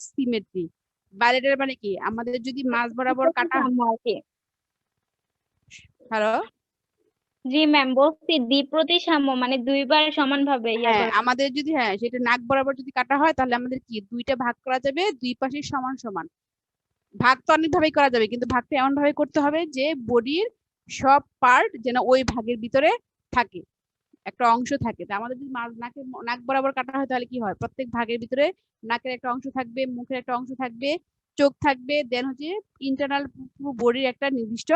Symmetry. Bilateral মানে কি, আমাদের যদি মাঝ বরাবর কাটা, হ্যালো, জি ম্যাম, বলছি দ্বিপ্রতিসাম্য মানে দুইবার সমানভাবে হ্যাঁ করা। আমাদের যদি, হ্যাঁ সেটা নাক বরাবর যদি কাটা হয় তাহলে আমাদের কি দুইটা ভাগ করা যাবে, দুই পাশে সমান সমান। ভাগ তো অনেক ভাবেই করা যাবে, কিন্তু ভাগটা এমন ভাবে করতে হবে যে বডির সব পার্ট যেন ওই ভাগের ভিতরে থাকে, একটা অংশ থাকে। তা আমাদের যদি নাক বরাবর কাটা হয় তাহলে কি হয়, প্রত্যেক ভাগের ভিতরে নাকের একটা অংশ থাকবে, মুখের একটা অংশ থাকবে, চোখ থাকবে, দেন হচ্ছে ইন্টারনাল পুরো বডির একটা নির্দিষ্ট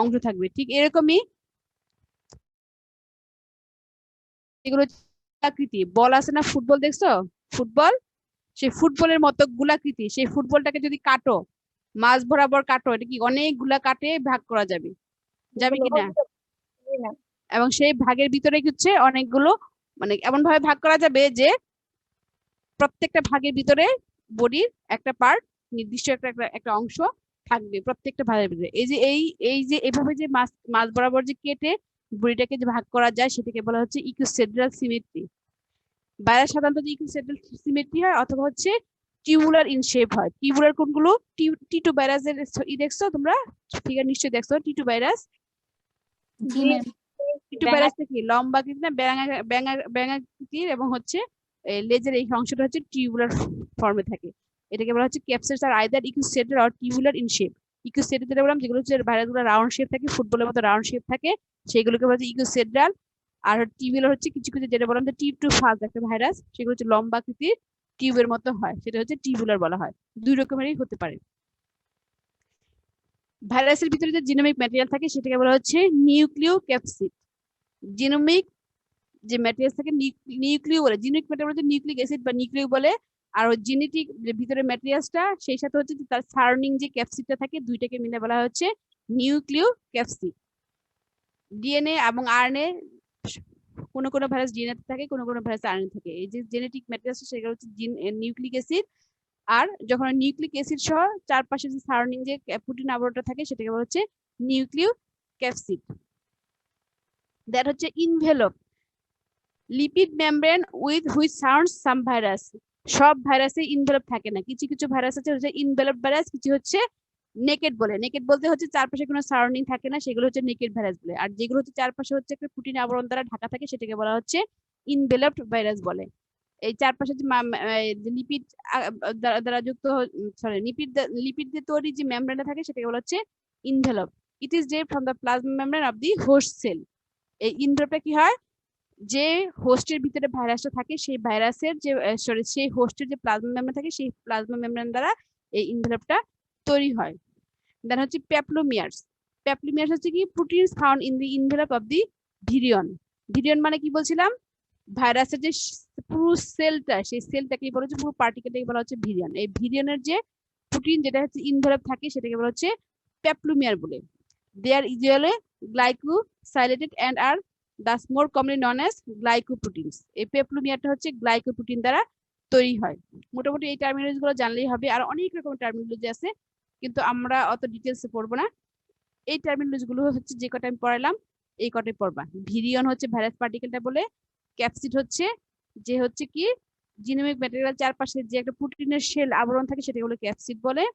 অংশ থাকবে। ঠিক এরকমই এগুলো আকৃতি বল আছে না, ফুটবল দেখছো, ফুটবল, সেই ফুটবলের মতো গোলাকৃতি, সেই ফুটবলটাকে যদি কাটো, মাঝ বরাবর কাটো, এটা কি অনেকগুলা কাটে ভাগ করা যাবে, যাবে কি না? এবং সেই ভাগের ভিতরে হচ্ছে অনেকগুলো, মানে এমন ভাবে ভাগ করা যাবে যে প্রত্যেকটা ভাগের ভিতরে বডির একটা পার্ট, নির্দিষ্ট একটা একটা একটা অংশ থাকবে প্রত্যেকটা ভাগের ভিতরে। এই যে এই যে এভাবে যে মাঝ বরাবর যে কেটে বডিটাকে যে ভাগ করা যায় সেটাকে বলা হচ্ছে ইকুইসেড্রাল সিমেট্রি। ভাইরাস সাধারণত ইকুইসেড্রাল সিমেট্রি হয় অথবা হচ্ছে টিউবুলার ইন শেপ হয়। টিউবুলার কোনগুলো, টিটু ভাইরাসের দেখছো তোমরা, ফিগার নিশ্চয়ই দেখছো টিটু ভাইরাস। জি ম্যাম। টিটু ভাইরাসটা কি লম্বা কিন্তু না ব্যাঙাকৃতির, এবং হচ্ছে লেজের এই অংশটা হচ্ছে টিউবুলার ফর্মে থাকে। এটাকে বলা হচ্ছে capsids are either icosahedral or tubular in shape. Icosahedral যেটা বললাম, যেগুলো হচ্ছে ভাইরাসগুলো রাউন্ড শেপ থাকে, ফুটবলের মতো রাউন্ড শেপ থাকে, সেগুলোকে বলা হচ্ছে ইকুইসেড্রাল। আর টিউবুলার হচ্ছে কিছু কিছু, যেটা বললাম যে টিউব টু ফাজ একটা ভাইরাস, সেগুলো হচ্ছে লম্বা আকৃতির টিউবের মতো হয়, সেটা হচ্ছে টিউবুলার বলা হয়। দুই রকমেরই হতে পারে। ভাইরাসের ভিতরে যে জিনোমিক ম্যাটেরিয়াল থাকে সেটাকে বলা হচ্ছে নিউক্লিও ক্যাপসিড। জিনোমিক যে ম্যাটেরিয়াল থাকে নিউক্লিও বলে, জিনোমিক ম্যাটেরিয়াল হচ্ছে নিউক্লিক অ্যাসিড বা নিউক্লিও বলে। আর ওই জেনেটিক যে ভিতরে ম্যাটেরিয়ালসটা, সেই সাথে হচ্ছে তার সারাউন্ডিং যে ক্যাপসিডটা থাকে, দুইটাকে মিলে বলা হচ্ছে নিউক্লিও ক্যাপসিড। ডিএনএ এবং আরএনএ, কোনো কোনো ভাইরাস ডিএনএ থাকে, কোনো কোনো ভাইরাস আরএনএ থাকে। এই যে জেনেটিক ম্যাটেরিয়ালস সেগুলো হচ্ছে নিউক্লিক অ্যাসিড। আর যখন নিউক্লিক অ্যাসিড সহ চারপাশে যে সারাউন্ডিং যে প্রোটিন আবরণটা থাকে সেটাকে বলা হচ্ছে নিউক্লিও ক্যাপসিড। দ্যাট হচ্ছে envelope lipid membrane with which sounds some virus. সব ভাইরাসে ইনভেলপ থাকে না, কিছু কিছু ভাইরাস আছে হচ্ছে ইনভেলপ ভাইরাস, কিছু হচ্ছে নেকেড বলে। নেকেড বলতে হচ্ছে চারপাশে কোনো সারাউন্ডিং থাকে না, সেগুলো হচ্ছে নেকেড ভাইরাস বলে। আর যেগুলো হচ্ছে চারপাশে হচ্ছে একটা প্রোটিন আবরণ দ্বারা ঢাকা থাকে সেটাকে বলা হচ্ছে ইনভেলপড ভাইরাস বলে। এই চারপাশে যে লিপিড দ্বারা যুক্ত, সরি লিপিড লিপিড দিয়ে তৈরি যে মেমব্রেনটা থাকে সেটাকে বলা হচ্ছে envelope. It is Dave from the plasma membrane of the host cell. এই ইনভেলপটা কি হয়, যে হোস্টের ভিতরে ভাইরাসটা থাকে সেই ভাইরাসের যে সরি সেই হোস্টের যে প্লাজমা মেমব্রেন থাকে সেই প্লাজমা মেমব্রেন দ্বারা এই ইনভেলপটা তৈরি হয়। দেন হচ্ছে প্যাপলোমিয়ার্স। প্যাপলোমিয়ার্স হচ্ছে কি proteins found in the envelope of the virion. Virion মানে কি বলছিলাম, ভাইরাসের যে পুরো সেলটা, সেই সেলটাকে বলা হচ্ছে, পুরো পার্টিকেলটাকে বলা হচ্ছে ভিরিয়ন। এই ভিরিয়নের যে প্রোটিন যেটা হচ্ছে ইনভেলপ থাকে সেটাকে বলা হচ্ছে প্যাপলোমিয়ার বলে। They are usually glycosylated and are thus more commonly known as glycoproteins. এই পেপলুমিয়ারটা হচ্ছে গ্লাইকোপ্রোটিন দ্বারা তৈরি হয়। মোটামুটি এই টার্মিনোলজি গুলো জানলেই হবে, আর অনেক রকমের টার্মিনোলজি আছে, কিন্তু আমরা অত ডিটেলসে পড়বো না। এই টার্মিনোলজি গুলো হচ্ছে যে কটা আমি পড়ালাম এই কটাই পড়বা। ভিরিয়ন হচ্ছে ভাইরাস পার্টিকেলটা বলে, ক্যাপসিড হচ্ছে যে হচ্ছে কি জিনোমিক ম্যাটেরিয়াল চারপাশে যে একটা প্রোটিনের শেল আবরণ থাকে সেটাকে বলে ক্যাপসিড বলে।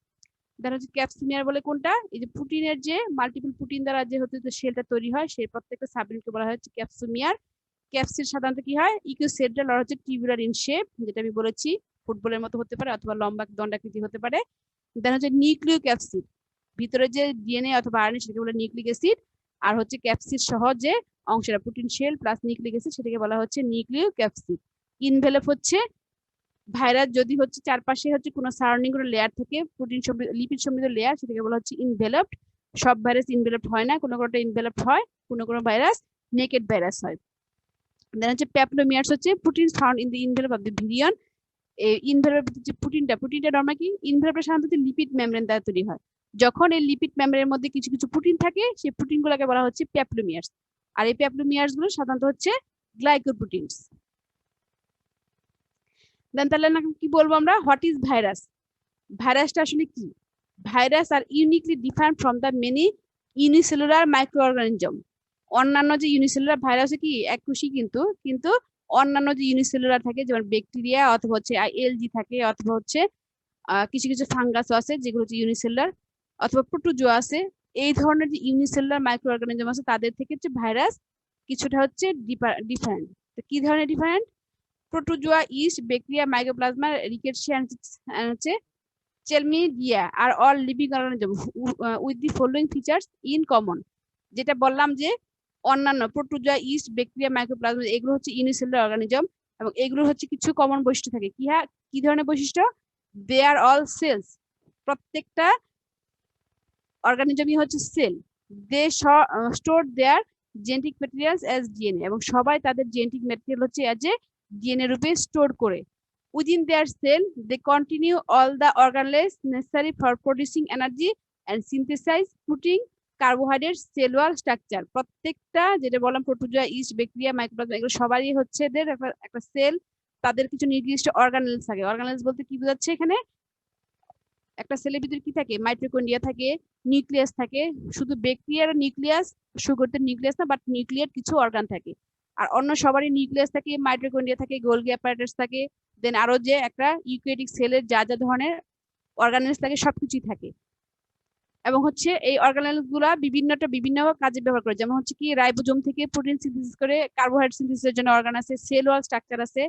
দেন হচ্ছে ক্যাপসিমিয়ার বলে কোনটা, এই যে প্রোটিনের যে মাল্টিপল প্রোটিন দ্বারা যে হচ্ছে শেলটা তৈরি হয় সেই প্রত্যেকটা সাবইউনিটকে বলা হচ্ছে ক্যাপসিমিয়ার। ক্যাপসিড সাধারণত কি হয় ইকুইসেড্রাল আর হচ্ছে টিউবুলার ইন শেপ, যেটা আমি বলেছি ফুটবলের মতো হতে পারে অথবা লম্বা দণ্ডাকৃতি হতে পারে। দেন হচ্ছে নিউক্লিও ক্যাপসিড, ভিতরে যে ডিএনএ অথবা আরএনএ সেটাকে বলে নিউক্লিক অ্যাসিড। আর হচ্ছে ক্যাপসিড সহ যে অংশটা protein shell plus nucleic acid সেটাকে বলা হচ্ছে নিউক্লিও ক্যাপসিড। ইনভেলপ হচ্ছে ভাইরাস যদি হচ্ছে চারপাশে হচ্ছে কোনো সারাউন্ডিং কোনো লেয়ার থেকে প্রোটিন সমৃদ্ধ লিপিড সমৃদ্ধ লেয়ার, সেটাকে বলা হচ্ছে ইনভেলপড। সব ভাইরাস ইনভেলপড হয় না, কোনো কোনোটা ইনভেলপড হয়, কোনো কোনো ভাইরাস নেকেড ভাইরাস হয়। দেন হচ্ছে প্যাপলোমিয়ার্স হচ্ছে protein found in the envelope of the virion. এই ইনভেলপ যে প্রোটিনটা নরমাল কি ইনভেলপটা সাধারণত লিপিড মেমব্রেন দ্বারা তৈরি হয়। যখন এই লিপিড মেমব্রেনের মধ্যে কিছু কিছু প্রোটিন থাকে সেই প্রোটিনগুলোকে বলা হচ্ছে প্যাপলোমিয়ার্স। আর এই প্যাপলোমিয়ার্স গুলো সাধারণত হচ্ছে গ্লাইকোপ্রোটিনস। দেন তাহলে কি বলবো আমরা, হোয়াট ইজ ভাইরাস। ভাইরাসটা আসলে কি, virus are uniquely different from the many unicellular microorganism. অন্যান্য যে ইউনিসেলুলার ভাইরাস কি এককোষী, কিন্তু অন্যান্য যে ইউনিসেলুলার থাকে যেমন ব্যাকটেরিয়া অথবা হচ্ছে এলজি থাকে অথবা হচ্ছে কিছু কিছু ফাঙ্গাসও আছে যেগুলো হচ্ছে ইউনিসেলুলার, অথবা প্রোটোজোয়া আছে। এই ধরনের যে ইউনিসেলুলার মাইক্রো অর্গানিজম আছে তাদের থেকে হচ্ছে ভাইরাস কিছুটা হচ্ছে ডিফারেন্ট। তো কি ধরনের different? Protozoa, yeast, bacteria, mycoplasma, rickettsia and হচ্ছে chlamydia are all living organism with the following features in common. যেটা বললাম যে অন্যান্য প্রোটোজোয়া, ইস্ট, ব্যাকটেরিয়া, মাইক্রোপ্লাজমা এগুলো হচ্ছে ইউনিসেলুলার অর্গানিজম, এবং এগুলো হচ্ছে কিছু কমন বৈশিষ্ট্য থাকে। কি ধরনের বৈশিষ্ট্য? দে আর অল সেলস, প্রত্যেকটা অর্গানিজমই হচ্ছে cell. They store their genetic materials as DNA, এবং সবাই তাদের জেনেটিক ম্যাটেরিয়াল হচ্ছে অ্যাজ এ ডিএনএ রূপে স্টোর করে। Within their cell they continue all the organelles necessary for producing energy and synthesize protein, carbohydrate, cellular structure. প্রত্যেকটা যেটা বললাম protozoa, yeast, bacteria, mycoplasma এগুলো সবারই হচ্ছে এদের একটা সেল, তাদের কিছু নির্দিষ্ট অর্গানেলস থাকে। অর্গানেলস বলতে কি বোঝাচ্ছে এখানে? একটা সেলের ভিতরে কি থাকে? মাইটোকন্ড্রিয়া থাকে, নিউক্লিয়াস থাকে। শুধু ব্যাকটেরিয়ার নিউক্লিয়াস, সুগরদের নিউক্লিয়াস না, বাট নিউক্লিয়ার কিছু অর্গান থাকে। আর অন্য সবারই নিউক্লিয়াস থাকে, মাইটোকন্ড্রিয়া থাকে, গোলগি অ্যাপারেটাস থাকে, দেন আরো যে একটা ইউক্যারিওটিক সেলের যা যা ধরনের অর্গানেলস থাকে সবকিছুই থাকে। এবং হচ্ছে এই অর্গানেলস গুলা বিভিন্ন কাজে ব্যবহার করে। যেমন হচ্ছে কি রাইবোজোম থেকে প্রোটিন সিনথেসিস করে, কার্বোহাইড্রেট সিনথেসিসের জন্য অর্গান আছে, সেল ওয়াল স্ট্রাকচার আছে,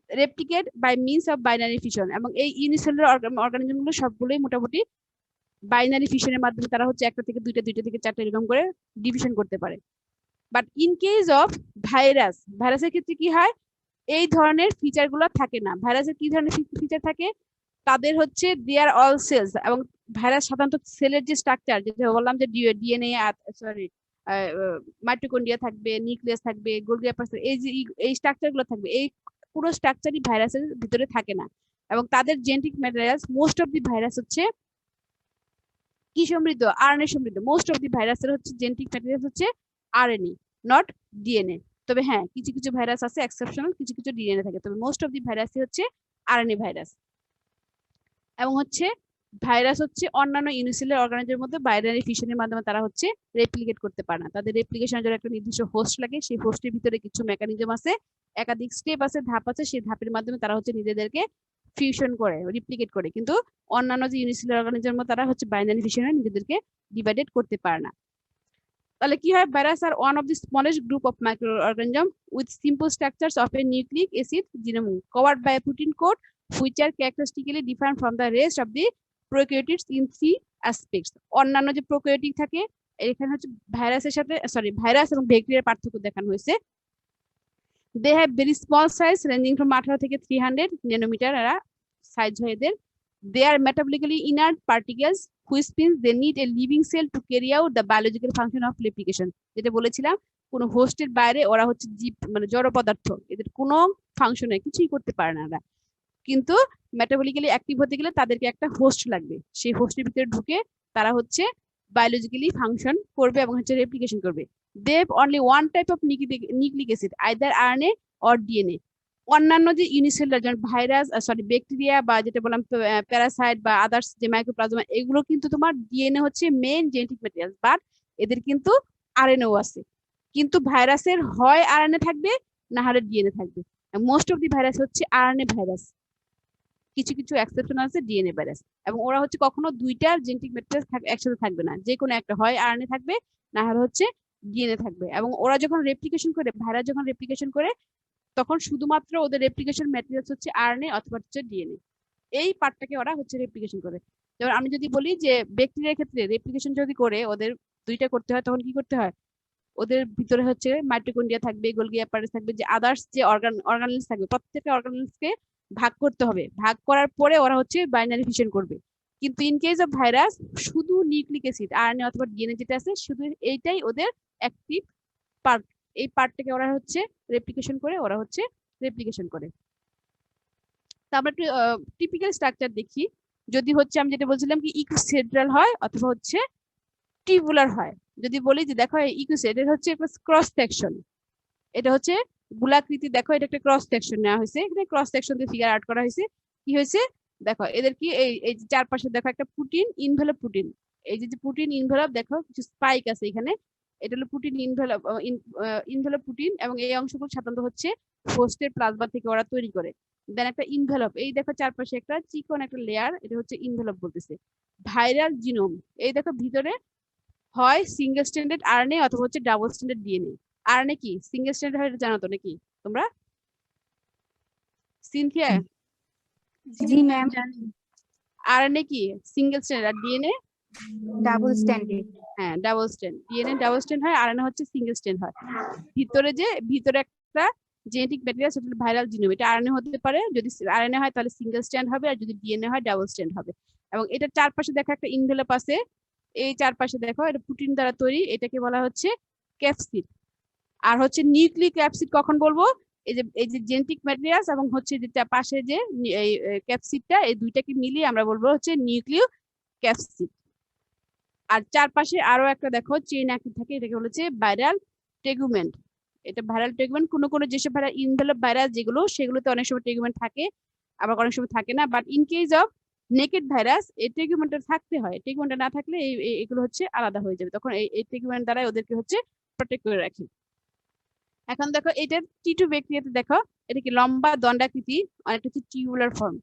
replicate by means of binary fission. এবং এই ইউনিসেলুলার অর্গানিজম গুলো সবগুলোই মোটামুটি বাইনারি ফিশনের মাধ্যমে তারা হচ্ছে একটা থেকে দুইটা, দুইটা থেকে চারটা এরকম করে ডিভিশন করতে পারে। বাট ইন কেস অফ ভাইরাসের ক্ষেত্রে কি হয়? এই ধরনের ফিচার গুলো থাকে না। ভাইরাসের কি ধরনের ফিচার থাকে? তাদের হচ্ছে দে আর অল সেলস, এবং ভাইরাস সাধারণত সেলের যে স্ট্রাকচার, যেটা বললাম যে ডিএনএ, সরি মাইটোকন্ড্রিয়া থাকবে, নিউক্লিয়াস থাকবে, গোলগি অ্যাপারেটাস, এই স্ট্রাকচার গুলো থাকবে। এই পুরো স্ট্রাকচারই ভাইরাসের ভিতরে থাকে না। এবং তাদের genetic materials, most of the virus হচ্ছে কি সমৃদ্ধ? আরএনএ সমৃদ্ধ। মোস্ট অফ দি ভাইরাসের হচ্ছে জেনেটিক ম্যাটেরিয়ালস হচ্ছে আরএনএ, নট ডিএনএ। তবে হ্যাঁ, কিছু কিছু ভাইরাস আছে এক্সেপশনাল, কিছু কিছু ডিএনএ থাকে, তবে মোস্ট অফ দি ভাইরাসই হচ্ছে আরএনএ ভাইরাস। এবং হচ্ছে ভাইরাস হচ্ছে অন্যান্য ইউনিসেলুলার অর্গানিজমের মধ্যে বাইনারি ফিশনের মাধ্যমে তারা হচ্ছে রেপ্লিকেট করতে পারে না। তাদের রেপ্লিকেশনের জন্য একটা নির্দিষ্ট হোস্ট লাগে, সেই হোস্টের ভিতরে কিছু মেকানিজম আছে, একাধিক স্টেপ আছে, ধাপ আছে, সেই ধাপের মাধ্যমে তারা হচ্ছে নিজেদেরকে ফিউশন করে, রিপ্লিকেট করে। কিন্তু অন্যান্য যে ইউনিসেলুলার অর্গানিজম তারা হচ্ছে বাইনারি ফিশনে নিজেদেরকে ডিভাইডেড করতে পারে না। তাহলে কি হয়? Virus are one of the smallest group of microorganism with simple structures of a nucleic acid genome covered by a protein coat which are characteristically different from the rest of the prokaryotes in three aspects. অন্যান্য যে prokaryotic থাকে, এখানে হচ্ছে ভাইরাসের সাথে virus এবং ব্যাকটেরিয়ার পার্থক্য দেখানো হয়েছে। They have very small size ranging from 18 থেকে 300 ন্যানোমিটার এরা সাইজ হয় এদের। They are metabolically inert particles which means they need a living cell to carry out the biological function of replication. যেটা বলেছিলাম, কোন হোস্টের বাইরে ওরা হচ্ছে জীব, মানে জড় পদার্থ, এদের কোনো ফাংশন নেই, কিছুই করতে পারে না এরা। কিন্তু মেটাবলিক্যালি অ্যাক্টিভ হতে গেলে তাদেরকে একটা হোস্ট লাগবে, সেই হোস্টের ভিতরে ঢুকে তারা হচ্ছে বায়োলজিক্যালি ফাংশন করবে এবং হচ্ছে রেপ্লিকেশন করবে। They have only one type of nucleic acid, either RNA or DNA. অন্যান্য যে ইউনিসেলুলার যেমন ভাইরাস, ব্যাকটেরিয়া বা যেটা বললাম প্যারাসাইট বা আদার্স যে মাইক্রোপ্লাজমা, এগুলো কিন্তু তোমার ডিএনএ হচ্ছে মেইন জেনেটিক ম্যাটেরিয়াল, বাট এদের কিন্তু আরএনএও আছে। কিন্তু ভাইরাসের হয় আরএনএ থাকবে, না হলে ডিএনএ থাকবে। মোস্ট অফ দি ভাইরাস হচ্ছে আরএনএ ভাইরাস, কিছু কিছু এক্সেপশন আছে ডিএনএ ভাইরাস। এবং ওরা হচ্ছে কখনো দুইটা জেনেটিক ম্যাটেরিয়াল একসাথে থাকবে না, যে কোনো একটা, হয় আরএনএ থাকবে, না হলে হচ্ছে ডিএনএ থাকবে। এবং ওরা যখন রেপ্লিকেশন করে, ভাইরাস যখন রেপ্লিকেশন করে, তখন শুধুমাত্র ওদের রেপ্লিকেশন ম্যাটেরিয়ালস হচ্ছে আরএনএ অথবা হচ্ছে ডিএনএ, এই পার্টটাকে ওরা হচ্ছে রেপ্লিকেশন করে। যেমন আমি যদি বলি যে ব্যাকটেরিয়ার ক্ষেত্রে রেপ্লিকেশন যদি করে ওদের দুইটা করতে হয়, তখন কি করতে হয়? ওদের ভিতরে হচ্ছে মাইটোকন্ড্রিয়া থাকবে, গোলগি অ্যাপারেটাস থাকবে, যে আদার্স যে অর্গানেলস থাকবে, প্রত্যেকটা অর্গানেলসকে ভাগ করতে হবে। ভাগ করার পরে ওরা হচ্ছে বাইনারি ফিশন করবে। কিন্তু ইন কেস অফ ভাইরাস শুধু নিউক্লিক অ্যাসিড আরএনএ অথবা ডিএনএ যেটা আছে, শুধু এইটাই ওদের অ্যাক্টিভ পার্ট। এই পার্টটাকে ওরা হচ্ছে রেপ্লিকেশন করে, ওরা হচ্ছে রেপ্লিকেশন করে। তো আমরা একটু টিপিক্যাল স্ট্রাকচার দেখি। যদি হচ্ছে আমি যেটা বলছিলাম কি ইকুসেড্রাল হয় অথবা হচ্ছে টিউবুলার হয়। যদি বলি যে দেখো ইকুসেড, এটা হচ্ছে একটা ক্রস সেকশন, এটা হচ্ছে গোলাকৃতি, দেখো এটা একটা ক্রস সেকশন নেওয়া হয়েছে, এখানে ক্রস সেকশন দিয়ে ফিগার আউট করা হয়েছে। কি হয়েছে দেখো, এদের কি এই চারপাশে দেখো একটা প্রোটিন ইনভেলপ প্রোটিন, এই যে প্রোটিন ইনভেলপ দেখো কিছু স্পাইক আছে এখানে, এটা হলো প্রোটিন ইনভেলপ প্রোটিন। এবং এই অংশগুলো সাধারণত হচ্ছে হোস্টের প্লাজমা থেকে ওরা তৈরি করে। দেন একটা ইনভেলপ, এই দেখো চারপাশে একটা চিকন একটা লেয়ার, এটা হচ্ছে ইনভেলপ বলতেছে। ভাইরাল জিনোম, এই দেখো ভিতরে হয় সিঙ্গেল স্ট্যান্ডার্ড আরএনএ অথবা হচ্ছে ডাবল স্ট্যান্ডার্ড ডিএনএ। আরএনএ কি, সিঙ্গেল স্ট্যান্ডার্ড হয় এটা জানো তো নাকি তোমরা? সিনথিয়া, জি ম্যাম জানি। আরএনএ কি, সিঙ্গেল স্ট্যান্ডার্ড, আর ডিএনএ ডাবল স্ট্যান্ডার্ড। হ্যাঁ double stand, DNA double stand হয়, আরএনএ হচ্ছে সিঙ্গেল স্ট্যান্ড হয়। ভিতরে একটা জেনেটিক ম্যাটেরিয়াল, সেটা ভাইরাল জিনোম, এটা আরএনএ হতে পারে, যদি আরএনএ হয় তাহলে সিঙ্গেল স্ট্যান্ড হবে, আর যদি ডিএনএ হয় ডাবল স্ট্যান্ড হবে। এবং এটা চারপাশে দেখো একটা ইনভেলপ আছে, এই চারপাশে দেখো এটা প্রোটিন দ্বারা তৈরি, এটাকে বলা হচ্ছে ক্যাপসিড। আর হচ্ছে নিউক্লিক ক্যাপসিড কখন বলবো, এই যে জেনেটিক ম্যাটেরিয়ালস এবং হচ্ছে যেটা পাশে যে এই ক্যাপসিডটা, এই দুইটাকে মিলিয়ে আমরা বলবো হচ্ছে নিউক্লিয় ক্যাপসিড। আর চারপাশে আরো একটা দেখো চেইন আঁকি থাকে, এটাকে বলেছে ভাইরাল টেগুমেন্ট। এটা ভাইরাল টেগুমেন্ট, কোনো যেসব ভাইরাল ইনভেলপ ভাইরাস যেগুলো, সেগুলোতে অনেক সময় টেগুমেন্ট থাকে, আবার অনেক সময় থাকে না। But in case of naked virus এই টেগুমেন্টটা থাকতে হয়, টেগুমেন্টটা না থাকলে এগুলো হচ্ছে আলাদা হয়ে যাবে, তখন এই টেগুমেন্ট দ্বারা ওদেরকে হচ্ছে প্রোটেক্ট করে রাখে। এখন দেখো এটা টিটু ব্যাকটেরিয়াতে দেখো, এটা কি লম্বা দণ্ডাকৃতি, আর এটা হচ্ছে টিউবুলার ফর্ম।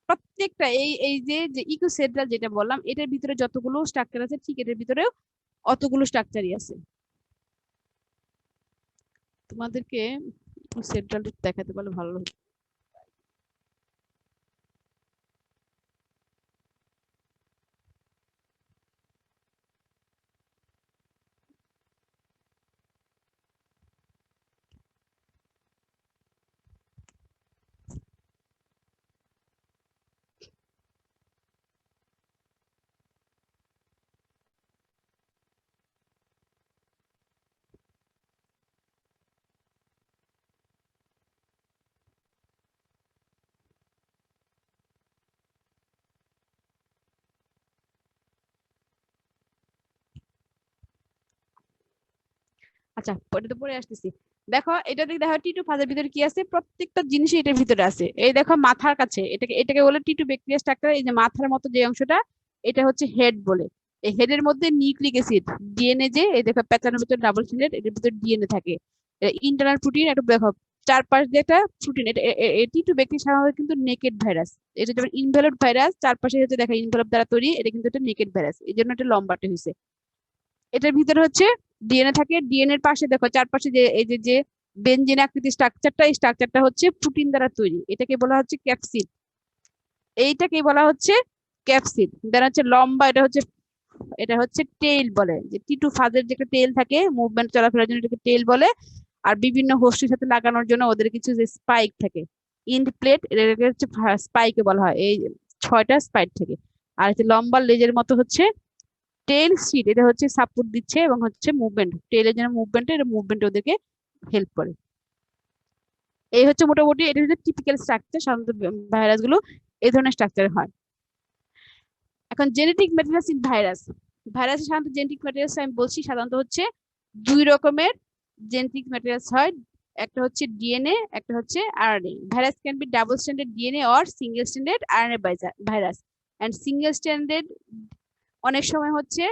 প্রত্যেকটা এই যে ইকোসেড্রাল যেটা বললাম, এটার ভিতরে যতগুলো স্ট্রাকচার আছে ঠিক এটার ভিতরেও অতগুলো স্ট্রাকচারই আছে। তোমাদেরকে ইকোসেড্রাল দেখাতে পারলে ভালো হতো। আচ্ছা এটা তো পরে আসতেছি। দেখো এটা দেখো টিটু ফাজের ভিতরে কি আছে, প্রত্যেকটা জিনিসই এটার ভিতরে আছে। এই দেখো মাথার কাছে, এটাকে বলে টিটু ব্যাকটেরিয়া স্ট্রাকচার। এই যে মাথার মতো যে অংশটা, এটা হচ্ছে হেড বলে। এই হেডের মধ্যে নিউক্লিক অ্যাসিড ডিএনএ, যে এই দেখো প্যাটার্নের ভিতরে ডাবল স্ট্যান্ডার্ড, এটার ভিতরে ডিএনএ থাকে। ইন্টারনাল প্রোটিন, একটা দেখো চারপাশ দিয়ে একটা প্রোটিন। এটা টিটু ব্যাকটেরিয়া সাধারণত কিন্তু নেকেড ভাইরাস। এটা যেমন ইনভেলপ ভাইরাস, চারপাশে হচ্ছে দেখা ইনভেলপ দ্বারা তৈরি, এটা কিন্তু একটা নেকেড ভাইরাস, এই জন্য এটা লম্বাটে হয়েছে। এটার ভিতরে হচ্ছে ডিএনএ থাকে, ডিএনএ এর পাশে দেখো চারপাশে যে এই যে বেনজিন আকৃতির স্ট্রাকচারটা, এই স্ট্রাকচারটা হচ্ছে প্রোটিন দ্বারা তৈরি, এটাকে বলা হচ্ছে ক্যাপসিড। এইটাকে বলা হচ্ছে ক্যাপসিড। দেন হচ্ছে লম্বা, এটা হচ্ছে টেইল বলে, যে টিটু ফাজের যে একটা টেইল থাকে মুভমেন্ট চলাফেরার জন্য, এটাকে টেইল বলে। আর বিভিন্ন হোস্টের সাথে লাগানোর জন্য ওদের কিছু যে স্পাইক থাকে, ইন্ড প্লেট, এটাকে হচ্ছে স্পাইকে বলা হয়, এই 6টা স্পাইক থাকে। আর হচ্ছে লম্বা লেজের মতো হচ্ছে টেইল সিট, এটা হচ্ছে সাপোর্ট দিচ্ছে এবং হচ্ছে মুভমেন্ট, টেইলের জন্য মুভমেন্ট ওদেরকে হেল্প করে। এই হচ্ছে মোটামুটি, এটা হচ্ছে টিপিক্যাল স্ট্রাকচার, সাধারণত ভাইরাস গুলো এই ধরনের স্ট্রাকচার হয়। এখন জেনেটিক ম্যাটেরিয়ালস ইন ভাইরাস, ভাইরাসের সাধারণত জেনেটিক ম্যাটেরিয়ালস আমি বলছি সাধারণত হচ্ছে 2 রকমের জেনেটিক ম্যাটেরিয়ালস হয়, একটা হচ্ছে ডিএনএ, একটা হচ্ছে RNA. Virus can be double standard DNA or single standard RNA virus. And single standard অনেক সময় হচ্ছে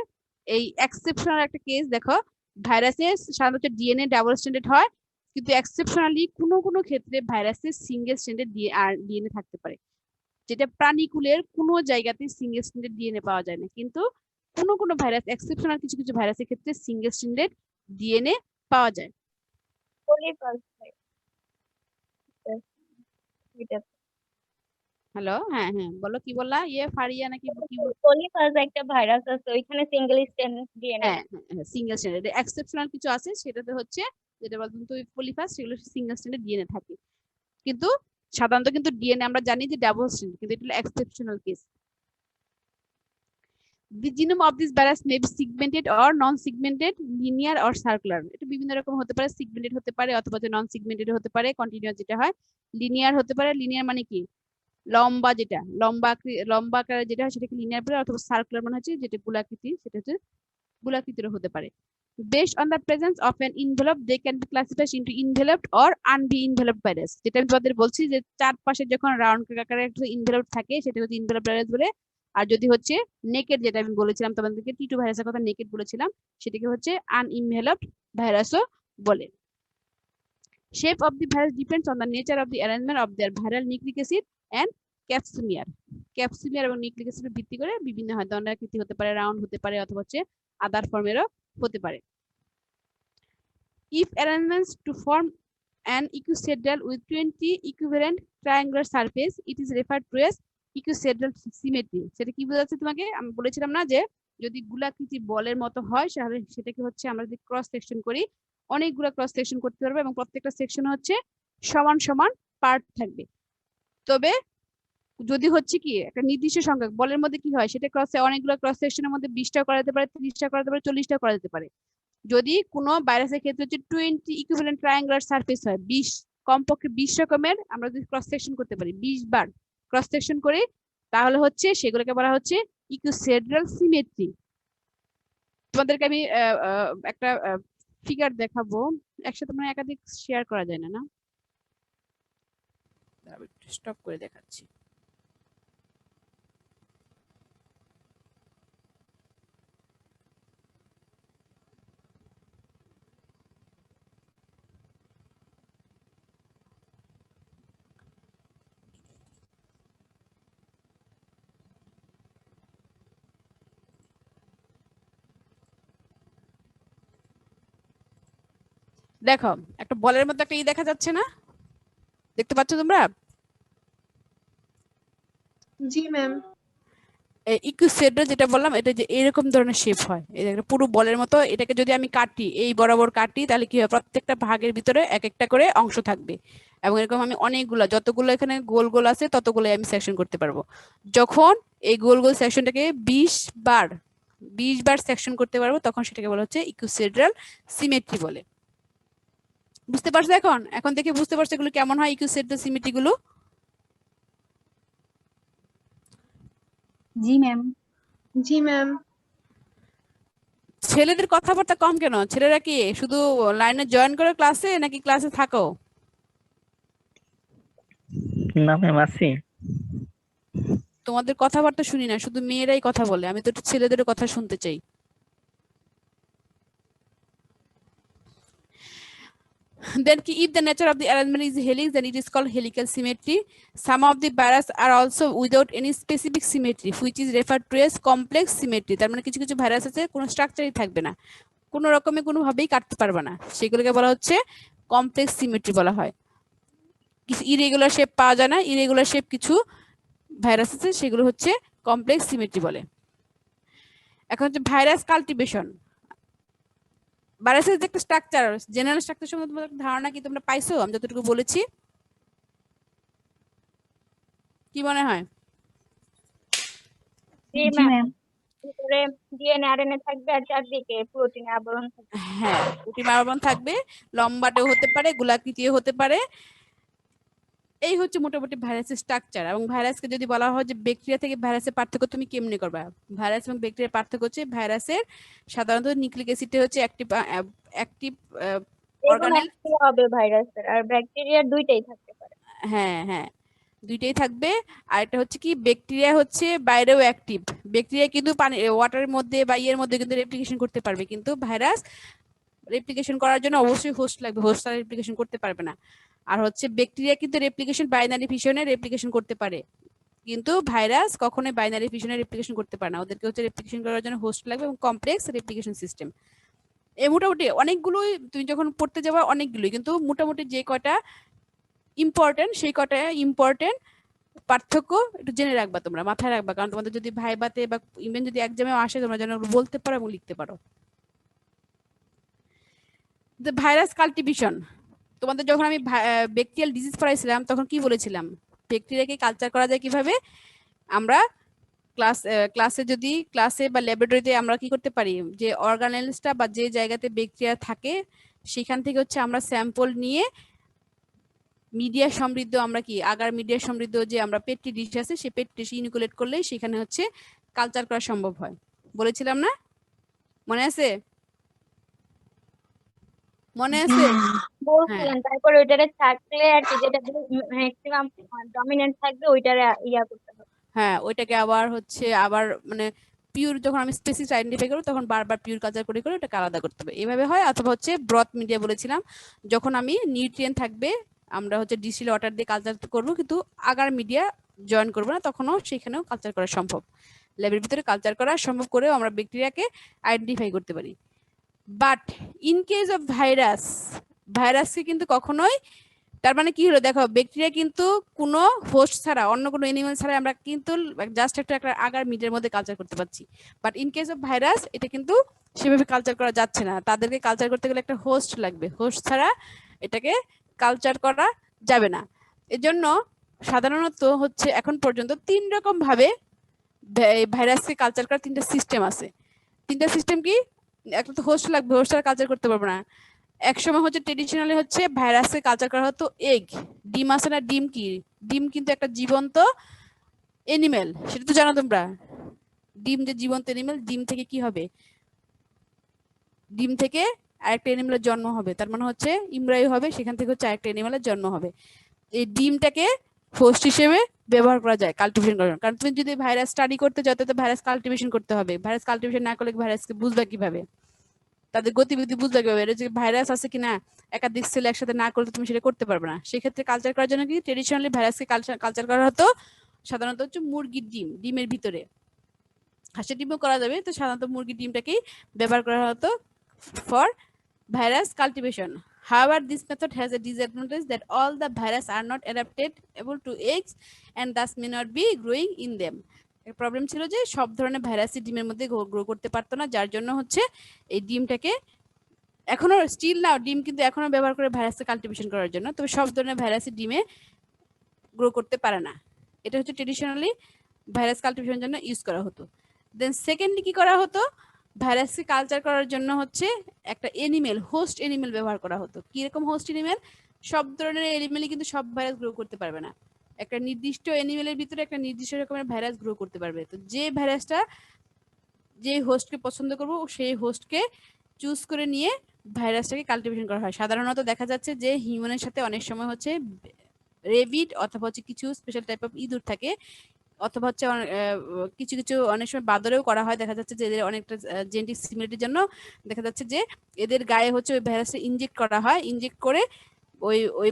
এই এক্সেপশনাল একটা কেস, দেখো ভাইরাসে সাধারণত ডিএনএ ডাবল স্ট্যান্ডার্ড হয়, কিন্তু এক্সেপশনালি কোনো ক্ষেত্রে ভাইরাসে সিঙ্গেল স্ট্যান্ডার্ড ডিএনএ থাকতে পারে, যেটা প্রাণীকুলের কোনো জায়গাতে সিঙ্গেল স্ট্যান্ডার্ড ডিএনএ পাওয়া যায় না। কিন্তু কোনো ভাইরাস, এক্সেপশনাল কিছু ভাইরাসের ক্ষেত্রে সিঙ্গেল স্ট্যান্ডার্ড ডিএনএ পাওয়া যায়। হ্যালো, হ্যাঁ হ্যাঁ বলো, কি বললা, ফারিয়া নাকি কি পলিফাজ একটা ভাইরাস আছে, ওইখানে সিঙ্গেল স্ট্যান্ড ডিএনএ। হ্যাঁ সিঙ্গেল স্ট্যান্ডার্ড। এক্সেপশনাল কিছু আছে সেটাতে হচ্ছে, যেটা বলতো পলিফাস, সেগুলো সিঙ্গেল স্ট্যান্ডার্ড ডিএনএ থাকে। কিন্তু সাধারণত কিন্তু ডিএনএ আমরা জানি যে ডাবল স্ট্যান্ডার্ড, কিন্তু এটা হলো exceptional case. The genome of this virus may be segmented or non-segmented, linear or circular. এটা বিভিন্ন রকম হতে পারে, segmented হতে পারে অথবা non-segmented হতে পারে। কন্টিনিউয়াস যেটা হয়, লিনিয়ার হতে পারে। লিনিয়ার মানে কি, লম্বা যেটা লম্বা আকারে যেটা হয় সেটাকে লিনিয়ার বলে, অথবা সার্কুলার মানে হচ্ছে যেটা গোলাকৃতি, সেটা হচ্ছে গোলাকৃতিরও হতে পারে। Based on the presence of an envelope, they can be classified into enveloped or unenveloped virus. যেটা আমি তোমাদের বলছি যে চারপাশে যখন রাউন্ড আকারে একটা envelope থাকে, সেটা হচ্ছে enveloped virus বলে। আর যদি হচ্ছে নেকেড, যেটা আমি বলেছিলাম তোমাদেরকে টিটু ভাইরাসের কথা নেকেড বলেছিলাম, সেটাকে হচ্ছে আনইনভেলপড ভাইরাসও বলে। Shape of the virus depends on the nature of the arrangement of their viral nucleic acid and ক্যাপসুমিয়ার। ক্যাপসুমিয়ার এবং নিউক্লিক অ্যাসিডের ভিত্তি করে বিভিন্ন হয়, দণ্ডাকৃতি হতে পারে, রাউন্ড হতে পারে, অথবা হচ্ছে আদার ফর্মেরও হতে পারে। If arrangements to form an icosaedral with 20 equivalent triangular surface, it is referred to as icosaedral symmetry. সেটা কি বোঝাচ্ছে তোমাকে? আমি বলেছিলাম না যে যদি গোলাকৃতি বলের মতো হয় তাহলে সেটাকে হচ্ছে আমরা যদি ক্রস সেকশন করি, অনেকগুলো ক্রস সেকশন করতে পারবো এবং প্রত্যেকটা সেকশন হচ্ছে সমান সমান পার্ট থাকবে। তবে যদি হচ্ছে কি একটা নির্দিষ্ট সংখ্যক বলের মধ্যে কি হয়, সেটা অনেকগুলো ক্রস সেকশনের মধ্যে 20টা করা যেতে পারে, 30টা করা যেতে পারে, 40টা করা যেতে পারে। যদি কোনো ভাইরাসের ক্ষেত্রে হচ্ছে 20 ইকুইভ্যালেন্ট ট্রায়াঙ্গুলার সারফেস হয়, 20 কমপক্ষে 20 রকমের আমরা যদি ক্রস সেকশন করতে পারি, 20 বার ক্রস সেকশন করি, তাহলে হচ্ছে সেগুলোকে বলা হচ্ছে ইকোসেড্রাল সিমেট্রি। তোমাদেরকে আমি একটা ফিগার দেখাবো, একসাথে মানে একাধিক শেয়ার করা যায় না, না স্টপ করে দেখাচ্ছি। দেখো একটা বলের মধ্যে একটা দেখা যাচ্ছে না, দেখতে পাচ্ছ তোমরা? জি ম্যাম। ইকুইসেড্রাল যেটা বললাম, এটা যে এরকম ধরনের শেপ হয়, এই একটা পুরো বলের মতো। এটাকে যদি আমি কাটি, এই বরাবর কাটি, তাহলে কি হয়, প্রত্যেকটা ভাগের ভিতরে এক একটা করে অংশ থাকবে এবং এরকম আমি অনেকগুলো, যতগুলো এখানে গোল গোল আছে ততগুলো আমি সেকশন করতে পারবো। যখন এই গোল গোল সেকশনটাকে 20 বার সেকশন করতে পারবো, তখন সেটাকে বলা হচ্ছে ইকুইসেড্রাল সিমেট্রি বলে। বুঝতে পারছো? এখন এখন দেখে বুঝতে পারছো এগুলো কেমন হয়, ইকুইসেড্রাল সিমেট্রি গুলো? জি ম্যাম। জি ম্যাম। ছেলেদের কথাবার্তা কম কেন? ছেলেরা কি শুধু লাইনে জয়েন করে ক্লাসে, নাকি ক্লাসে থাকো? না ম্যাম আছি। তোমাদের কথাবার্তা শুনি না, শুধু মেয়েরাই কথা বলে। আমি তো একটু ছেলেদের কথা শুনতে চাই। Then if the nature of the arrangement is helix, then it is called helical symmetry. Some of the virus are also without any specific symmetry, which is referred to as complex symmetry. তার মানে কিছু কিছু virus আছে কোনো স্ট্রাকচারই থাকবে না, কোনো রকমে কোনোভাবেই কাটতে পারবে না, সেগুলোকে বলা হচ্ছে কমপ্লেক্স সিমেট্রি বলা হয়। কিছু ইরেগুলার শেপ পাওয়া যায় না, ইরেগুলার শেপ কিছু ভাইরাস আছে, সেগুলো হচ্ছে কমপ্লেক্স সিমেট্রি বলে। এখন হচ্ছে ভাইরাস কাল্টিভেশন। ভাইরাসের যে একটা স্ট্রাকচার, জেনারেল স্ট্রাকচার সম্বন্ধে তোমাদের ধারণা কি তোমরা পাইছো? আমি যতটুকু বলেছি, কি মনে হয়? জি জি ম্যাম। ম্যাম। ভিতরে ডিএনএ আরএনএ থাকবে আর চারদিকে প্রোটিন আবরণ থাকবে। হ্যাঁ, প্রোটিন আবরণ থাকবে, লম্বাটেও হতে পারে, গোলাকৃতিও হতে পারে। এই হচ্ছে মোটামুটি ভাইরাসের স্ট্রাকচার। এবং ভাইরাসকে যদি বলা হয় যে ব্যাকটেরিয়া থেকে ভাইরাসের পার্থক্য তুমি কেমনে করবা, ভাইরাস এবং ব্যাকটেরিয়ার পার্থক্য হচ্ছে ভাইরাসের সাধারণত নিউক্লিক অ্যাসিডে হচ্ছে অ্যাক্টিভ অর্গানেল। একটি হবে ভাইরাসের, আর ব্যাকটেরিয়ার দুইটাই থাকতে পারে। হ্যাঁ হ্যাঁ, দুইটাই থাকবে। আর এটা হচ্ছে কি, ব্যাকটেরিয়া হচ্ছে বাইরেও অ্যাক্টিভ। ব্যাকটেরিয়া কিন্তু পানি ওয়াটারের মধ্যে বা ইয়ের মধ্যে কিন্তু রেপ্লিকেশন করতে পারবে, কিন্তু ভাইরাস রেপ্লিকেশন করার জন্য অবশ্যই হোস্ট লাগবে, হোস্ট ছাড়া রেপ্লিকেশন করতে পারবে না। আর হচ্ছে ব্যাকটেরিয়া কিন্তু রেপ্লিকেশন বাইনারি ফিশনে রেপ্লিকেশন করতে পারে, কিন্তু ভাইরাস কখনোই বাইনারি ফিশনে রেপ্লিকেশন করতে পারে না। ওদেরকে হচ্ছে রেপ্লিকেশন করার জন্য হোস্ট লাগবে এবং কমপ্লেক্স রেপ্লিকেশন সিস্টেম। এই মোটামুটি অনেকগুলোই তুমি যখন পড়তে যাবে, অনেকগুলোই, কিন্তু মোটামুটি যে কয়টা ইম্পর্টেন্ট সেই কয়টা ইম্পর্টেন্ট পার্থক্য একটু জেনে রাখবা, তোমরা মাথায় রাখবা, কারণ তোমাদের যদি ভাইবাতে বা ইভেন যদি এক্সামে আসে, তোমরা যেন বলতে পারো এবং লিখতে পারো। ভাইরাস কাল্টিভেশন, তোমাদের যখন আমি ব্যাকটেরিয়াল ডিজিজ পড়াইছিলাম তখন কি বলেছিলাম, ব্যাকটেরিয়াকে কালচার করা যায় কিভাবে। আমরা ক্লাসে বা ল্যাবরেটরিতে আমরা কি করতে পারি, যে অর্গানেলসটা বা যে জায়গাতে ব্যাকটেরিয়া থাকে সেখান থেকে হচ্ছে আমরা স্যাম্পল নিয়ে মিডিয়া সমৃদ্ধ, আমরা কি আগার মিডিয়া সমৃদ্ধ যে আমরা পেট্রি ডিশ আছে, সেই পেট্রি ডিশ ইনকুলেট করলে সেখানে হচ্ছে কালচার করা সম্ভব হয়, বলেছিলাম না? মনে আছে? মনে আছে? বলছিলেন, তারপরে ওইটারে থাকলে আর কি, যেটা ম্যাক্সিমাম ডমিনেন্ট থাকবে ওইটারে ইয়া করতে হবে। হ্যাঁ, ওইটাকে আবার হচ্ছে আবার মানে পিওর যখন আমি স্পেসিস আইডেন্টিফাই করবো তখন বারবার পিওর কালচার করে করে ওটাকে আলাদা করতে হবে, এভাবে হয়। অথবা হচ্ছে ব্রথ মিডিয়া বলেছিলাম, যখন আমি নিউট্রিয়েন্ট থাকবে আমরা হচ্ছে ডিস্টিল ওয়াটার দিয়ে কালচার করব, কিন্তু আগার মিডিয়া জয়েন করবো না, তখনও সেখানেও কালচার করা সম্ভব। ল্যাবের ভিতরে কালচার করা সম্ভব করেও আমরা ব্যাকটেরিয়াকে আইডেন্টিফাই করতে পারি। But in case of virus, ভাইরাসকে কিন্তু কখনোই, তার মানে কি হলো দেখো, ব্যাকটেরিয়া কিন্তু কোনো হোস্ট ছাড়া, অন্য কোনো এনিমেল ছাড়া আমরা কিন্তু জাস্ট একটা আগার মিডিয়ার মধ্যে কালচার করতে পারছি। But in case of virus এটা কিন্তু সেভাবে কালচার করা যাচ্ছে না, তাদেরকে কালচার করতে গেলে একটা হোস্ট লাগবে, হোস্ট ছাড়া এটাকে কালচার করা যাবে না। এজন্য সাধারণত হচ্ছে এখন পর্যন্ত 3 রকম ভাবে ভাইরাসকে কালচার করার 3টা সিস্টেম আছে। 3টা সিস্টেম কি? একটা তো হোস্ট লাগবে, হোস্ট ছাড়া কালচার করতে পারবো না। একসময় হচ্ছে ট্রেডিশনালি হচ্ছে ভাইরাসকে কালচার করা হতো এগ, ডিম আছে না, ডিম কি, ডিম কিন্তু একটা জীবন্ত এনিমেল, সেটা তো জানো তোমরা। ডিম যে জীবন্ত এনিমেল, ডিম থেকে কি হবে, ডিম থেকে আরেকটা এনিমেলের জন্ম হবে, তার মানে হচ্ছে ইমব্রায়ু হবে, সেখান থেকে হচ্ছে আরেকটা এনিমেলের জন্ম হবে। এই ডিমটাকে হোস্ট হিসেবে ব্যবহার করা যায় কাল্টিভেশন করার জন্য। কারণ তুমি যদি ভাইরাস স্টাডি করতে যাও তো ভাইরাস কাল্টিভেশন করতে হবে, ভাইরাস কাল্টিভেশন না করলে ভাইরাসকে বুঝবা কিভাবে, তাদের গতিবিধি বুঝতে হবে, এটা যে ভাইরাস আছে কিনা একাধিক সেল একসাথে না করলে তুমি সেটা করতে পারবে না। সেক্ষেত্রে কালচার করার জন্য কি ট্রেডিশনালি ভাইরাসকে কালচার করা হতো সাধারণত হচ্ছে মুরগির ডিম, ডিমের ভিতরে, হাঁসের ডিমও করা যাবে, তো সাধারণত মুরগির ডিমটাকেই ব্যবহার করা হতো for virus cultivation. However, this method has a disadvantage that all the virus are not adaptable to eggs and thus may not be growing in them. Problem ছিল যে সব ধরনের ভাইরাসই ডিমের মধ্যে গ্রো করতে পারতো না, যার জন্য হচ্ছে এই ডিমটাকে এখনো স্টিল নাও ডিম কিন্তু এখনো ব্যবহার করে ভাইরাসকে কাল্টিভেশন করার জন্য, তবে সব ধরনের ভাইরাসই ডিমে গ্রো করতে পারে না। এটা হচ্ছে ট্রেডিশনালি ভাইরাস কাল্টিভেশনের জন্য ইউজ করা হতো। দেন সেকেন্ডলি কি করা হতো, ভাইরাসকে কালচার করার জন্য হচ্ছে একটা এনিমেল, হোস্ট এনিমেল ব্যবহার করা হতো। কিরকম হোস্ট এনিমেল? সব ধরনের এনিমেলই কিন্তু সব ভাইরাস গ্রো করতে পারবে না, একটা নির্দিষ্ট এনিমেলের ভিতরে একটা নির্দিষ্ট রকমের ভাইরাস গ্রো করতে পারবে। তো যে ভাইরাসটা যে হোস্টকে পছন্দ করবো সেই হোস্টকে চুজ করে নিয়ে ভাইরাসটাকে কাল্টিভেশন করা হয়। সাধারণত দেখা যাচ্ছে যে হিউম্যানের সাথে অনেক সময় হচ্ছে রেবিড অথবা হচ্ছে কিছু স্পেশাল টাইপ অফ ইঁদুর থাকে, অথবা হচ্ছে কিছু কিছু অনেক সময় বাদরেও করা হয়। দেখা যাচ্ছে যে এদের অনেকটা জেনেটিক সিমিলারিটির জন্য দেখা যাচ্ছে যে এদের গায়ে হচ্ছে ওই ভাইরাসটা ইনজেক্ট করা হয়, ইনজেক্ট করে ওই ওই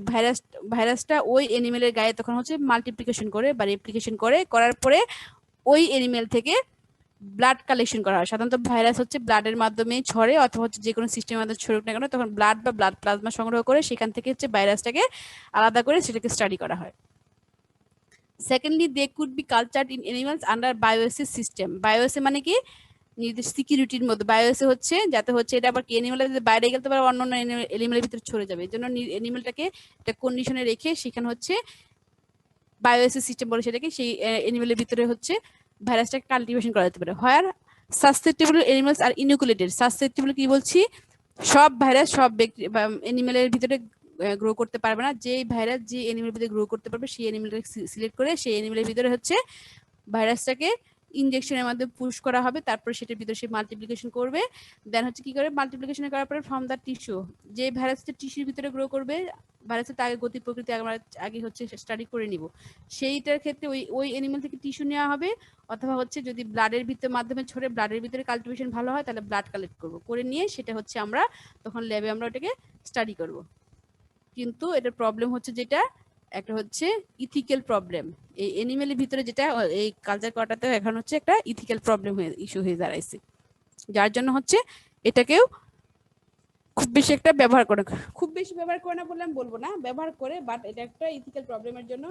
ভাইরাসটা ওই এনিমেলের গায়ে তখন হচ্ছে মাল্টিপ্লিকেশন করে বা রেপ্লিকেশন করে, করার পরে ওই এনিমেল থেকে ব্লাড কালেকশন করা হয়। সাধারণত ভাইরাস হচ্ছে ব্লাডের মাধ্যমে ছড়ে, অথবা হচ্ছে যে কোনো সিস্টেমের মাধ্যমে ছড়ুক না কেন, তখন ব্লাড বা ব্লাড প্লাজমা সংগ্রহ করে সেখান থেকে হচ্ছে ভাইরাসটাকে আলাদা করে সেটাকে স্টাডি করা হয়। Secondly they could be cultured in animals under bioassay system. Bioassay মানে কি, নির্দিষ্ট সিকিউরিটির মধ্যে। বায়োএসি হচ্ছে যাতে হচ্ছে এটা আবার কি অ্যানিমালের বাইরে গেলে তো অন্য অন্য অ্যানিমালের ভিতরে ছড়ে যাবে, এই জন্য অ্যানিমালটাকে একটা কন্ডিশনে রেখে সেখানে হচ্ছে বায়োএসি সিস্টেম বলে সেটাকে, সেই অ্যানিমালের ভিতরে হচ্ছে ভাইরাসটাকে কাল্টিভেশন করা যেতে পারে। হোয়ার সাসসেপ্টেবল অ্যানিমালস আর ইনোকুলেটেড। সাসসেপ্টেবল কি বলছি, সব ভাইরাস সব অ্যানিমালের ভিতরে গ্রো করতে পারবে না, যে ভাইরাস যে অ্যানিমেলের ভিতরে গ্রো করতে পারবে সেই অ্যানিমেলটাকে সিলেক্ট করে সেই অ্যানিমেলের ভিতরে হচ্ছে ভাইরাসটাকে ইনজেকশনের মাধ্যমে পুশ করা হবে, তারপরে সেটার ভিতরে সে মাল্টিপ্লিকেশন করবে। দেন হচ্ছে কি করে মাল্টিপ্লিকেশন করার পরে ফ্রম দ্য টিস্যু, যে ভাইরাসটা টিস্যুর ভিতরে গ্রো করবে, ভাইরাসের আগে গতি প্রকৃতি আমরা আগে হচ্ছে স্টাডি করে নিব, সেইটার ক্ষেত্রে ওই ওই অ্যানিমেল থেকে টিস্যু নেওয়া হবে, অথবা হচ্ছে যদি ব্লাডের ভিতরে মাধ্যমে ছড়ে ব্লাডের ভিতরে কাল্টিভেশন ভালো হয় তাহলে ব্লাড কালেক্ট করব, করে নিয়ে সেটা হচ্ছে আমরা তখন ল্যাবে আমরা ওটাকে স্টাডি করব। কিন্তু এটার প্রবলেম হচ্ছে যেটা একটা হচ্ছে ইথিক্যাল প্রবলেম, এই অ্যানিমেলের ভিতরে যেটা এই কালচার করাটাতে এখন হচ্ছে একটা ইথিক্যাল প্রবলেম হয়ে ইস্যু হয়ে দাঁড়াইছে, যার জন্য হচ্ছে এটাকেও খুব বেশি একটা ব্যবহার করে, খুব বেশি ব্যবহার করে না বললে আমি বলবো না, ব্যবহার করে, বাট এটা একটা ইথিক্যাল প্রবলেমের জন্য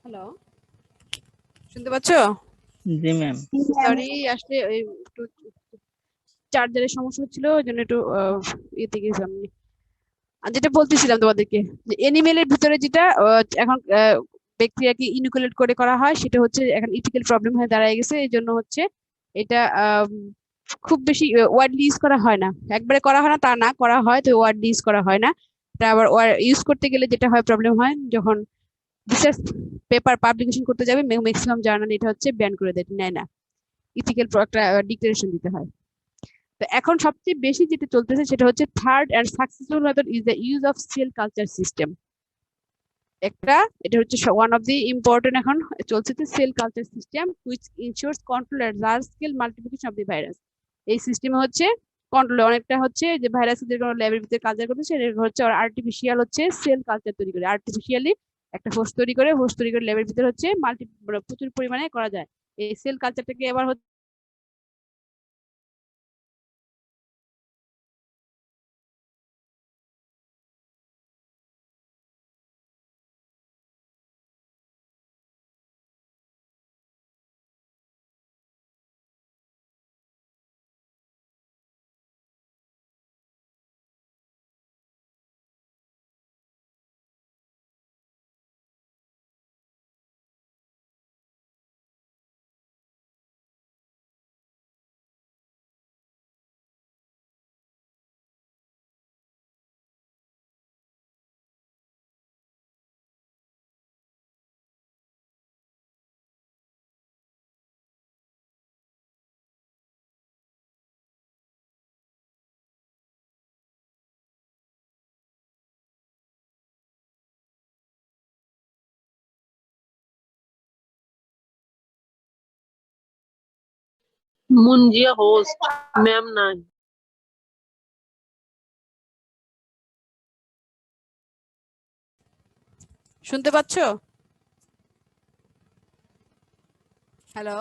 হ্যালো, শুনতে পাচ্ছো? জি ম্যাম। সরি, আসলে একটু চার্জারের সমস্যা হচ্ছিল, ওই জন্য একটু ইয়েতে গেছিলাম। আর যেটা বলতেছিলাম তোমাদেরকে, যে এনিমেলের ভিতরে যেটা এখন ব্যাকটেরিয়াকে ইনোকুলেট করে করা হয়, সেটা হচ্ছে এখন ইথিক্যাল প্রবলেম হয়ে দাঁড়ায় গেছে। এই জন্য হচ্ছে এটা খুব বেশি ওয়াইডলি ইউজ করা হয় না। একবারে করা হয় না তা না, করা হয়, তো ওয়াইডলি ইউজ করা হয় না। এটা আবার ইউজ করতে গেলে যেটা হয়, প্রবলেম হয় যখন রিসার্চ পেপার পাবলিকেশন করতে যাবে, ম্যাক্সিমাম জার্নাল এটা হচ্ছে ব্যান করে নেয় না, ইথিক্যাল একটা ডিক্লারেশন দিতে হয়। তো এখন সবচেয়ে বেশি যেটা চলতেছে সেটা হচ্ছে third and successful method is the use of cell culture system. এটা হচ্ছে ওয়ান অফ দি ইম্পর্টেন্ট এখন চলছে, cell culture system which ensures control at large scale multiplication of the virus. এই সিস্টেমে হচ্ছে কন্ট্রোল অনেকটা হচ্ছে যে ভাইরাস যে কোনো ল্যাবের ভিতরে কালচার করতেছে, এটা হচ্ছে আর্টিফিশিয়াল হচ্ছে সেল কালচার তৈরি করে, আর্টিফিশিয়ালি একটা হোস্ট তৈরি করে ল্যাবের ভিতরে হচ্ছে প্রচুর পরিমাণে করা যায়। এই সেল কালচারটাকে এবার হচ্ছে মুঞ্জিয়া হোস্ট ম্যাম নাই। শুনতে পাচ্ছো? হ্যালো,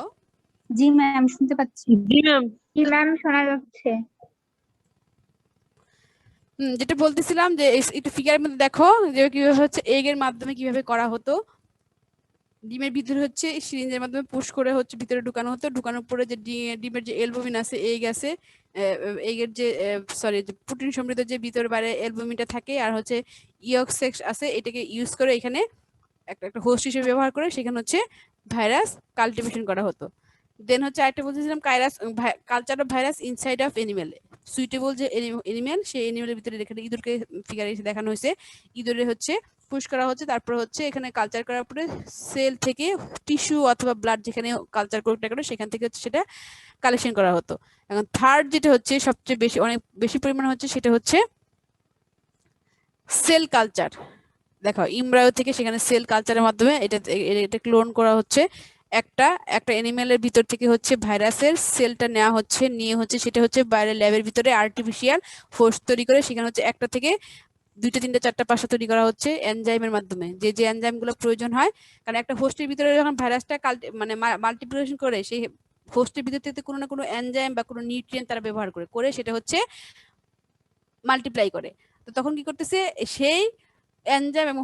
জি ম্যাম, শুনতে পাচ্ছি। জি ম্যাম। জি ম্যাম, শোনা যাচ্ছে। যেটা বলতেছিলাম যে একটু ফিগারের মধ্যে দেখো যে কিভাবে হচ্ছে এগ এর মাধ্যমে কিভাবে করা হতো। ডিমের ভিতরে হচ্ছে সিরিঞ্জের মাধ্যমে পুশ করে হচ্ছে ভিতরে ঢুকানো হতো, ঢুকানোর পরে যে ডিমের যে অ্যালবুমিন আছে, এগ আছে, এগের যে সরি প্রোটিন সমৃদ্ধ যে ভিতরে বাইরে অ্যালবুমিনটা থাকে, আর হচ্ছে ইয়ক সেক্স আছে, এটাকে ইউজ করে এখানে একটা হোস্ট হিসেবে ব্যবহার করে সেখানে হচ্ছে ভাইরাস কাল্টিভেশন করা হতো। দেন হচ্ছে আরেকটা বলতেছিলাম culture of virus inside of animal. Suitable যে এনিমেল, সেই এনিমেলের ভিতরে এখানে ইঁদুরকে ফিগারে এসে দেখানো হয়েছে, ইঁদুরে হচ্ছে পুশ করা হচ্ছে, তারপর হচ্ছে এখানে কালচার করার পরে সেল থেকে টিস্যু অথবা ব্লাড যেখানে কালচার করতে করে সেখান থেকে হচ্ছে সেটা কালেকশন করা হতো। এখন থার্ড যেটা হচ্ছে সবচেয়ে বেশি, অনেক বেশি পরিমাণে হচ্ছে, সেটা হচ্ছে সেল কালচার। দেখো ইমব্রায়ো থেকে সেখানে সেল কালচারের মাধ্যমে এটা ক্লোন করা হচ্ছে। একটা অ্যানিমেলের ভিতর থেকে হচ্ছে ভাইরাসের সেলটা নেওয়া হচ্ছে, নিয়ে হচ্ছে সেটা হচ্ছে বাইরে ল্যাবের ভিতরে আর্টিফিশিয়াল হোস্ট তৈরি করে সেখানে হচ্ছে একটা থেকে 2টা 3টা 4টা 5টা তৈরি করা হচ্ছে এনজাইমের মাধ্যমে, যে এনজাইমগুলো প্রয়োজন হয়। কারণ একটা হোস্টের ভিতরে যখন ভাইরাসটা মানে মাল্টিপ্লিকেশন করে, সেই হোস্টের ভিতর থেকে কোনো না কোনো এনজাইম বা কোনো নিউট্রিয়েন্ট তারা ব্যবহার করে সেটা হচ্ছে মাল্টিপ্লাই করে। তো তখন কি করতেছে, সেই এনজাইম এবং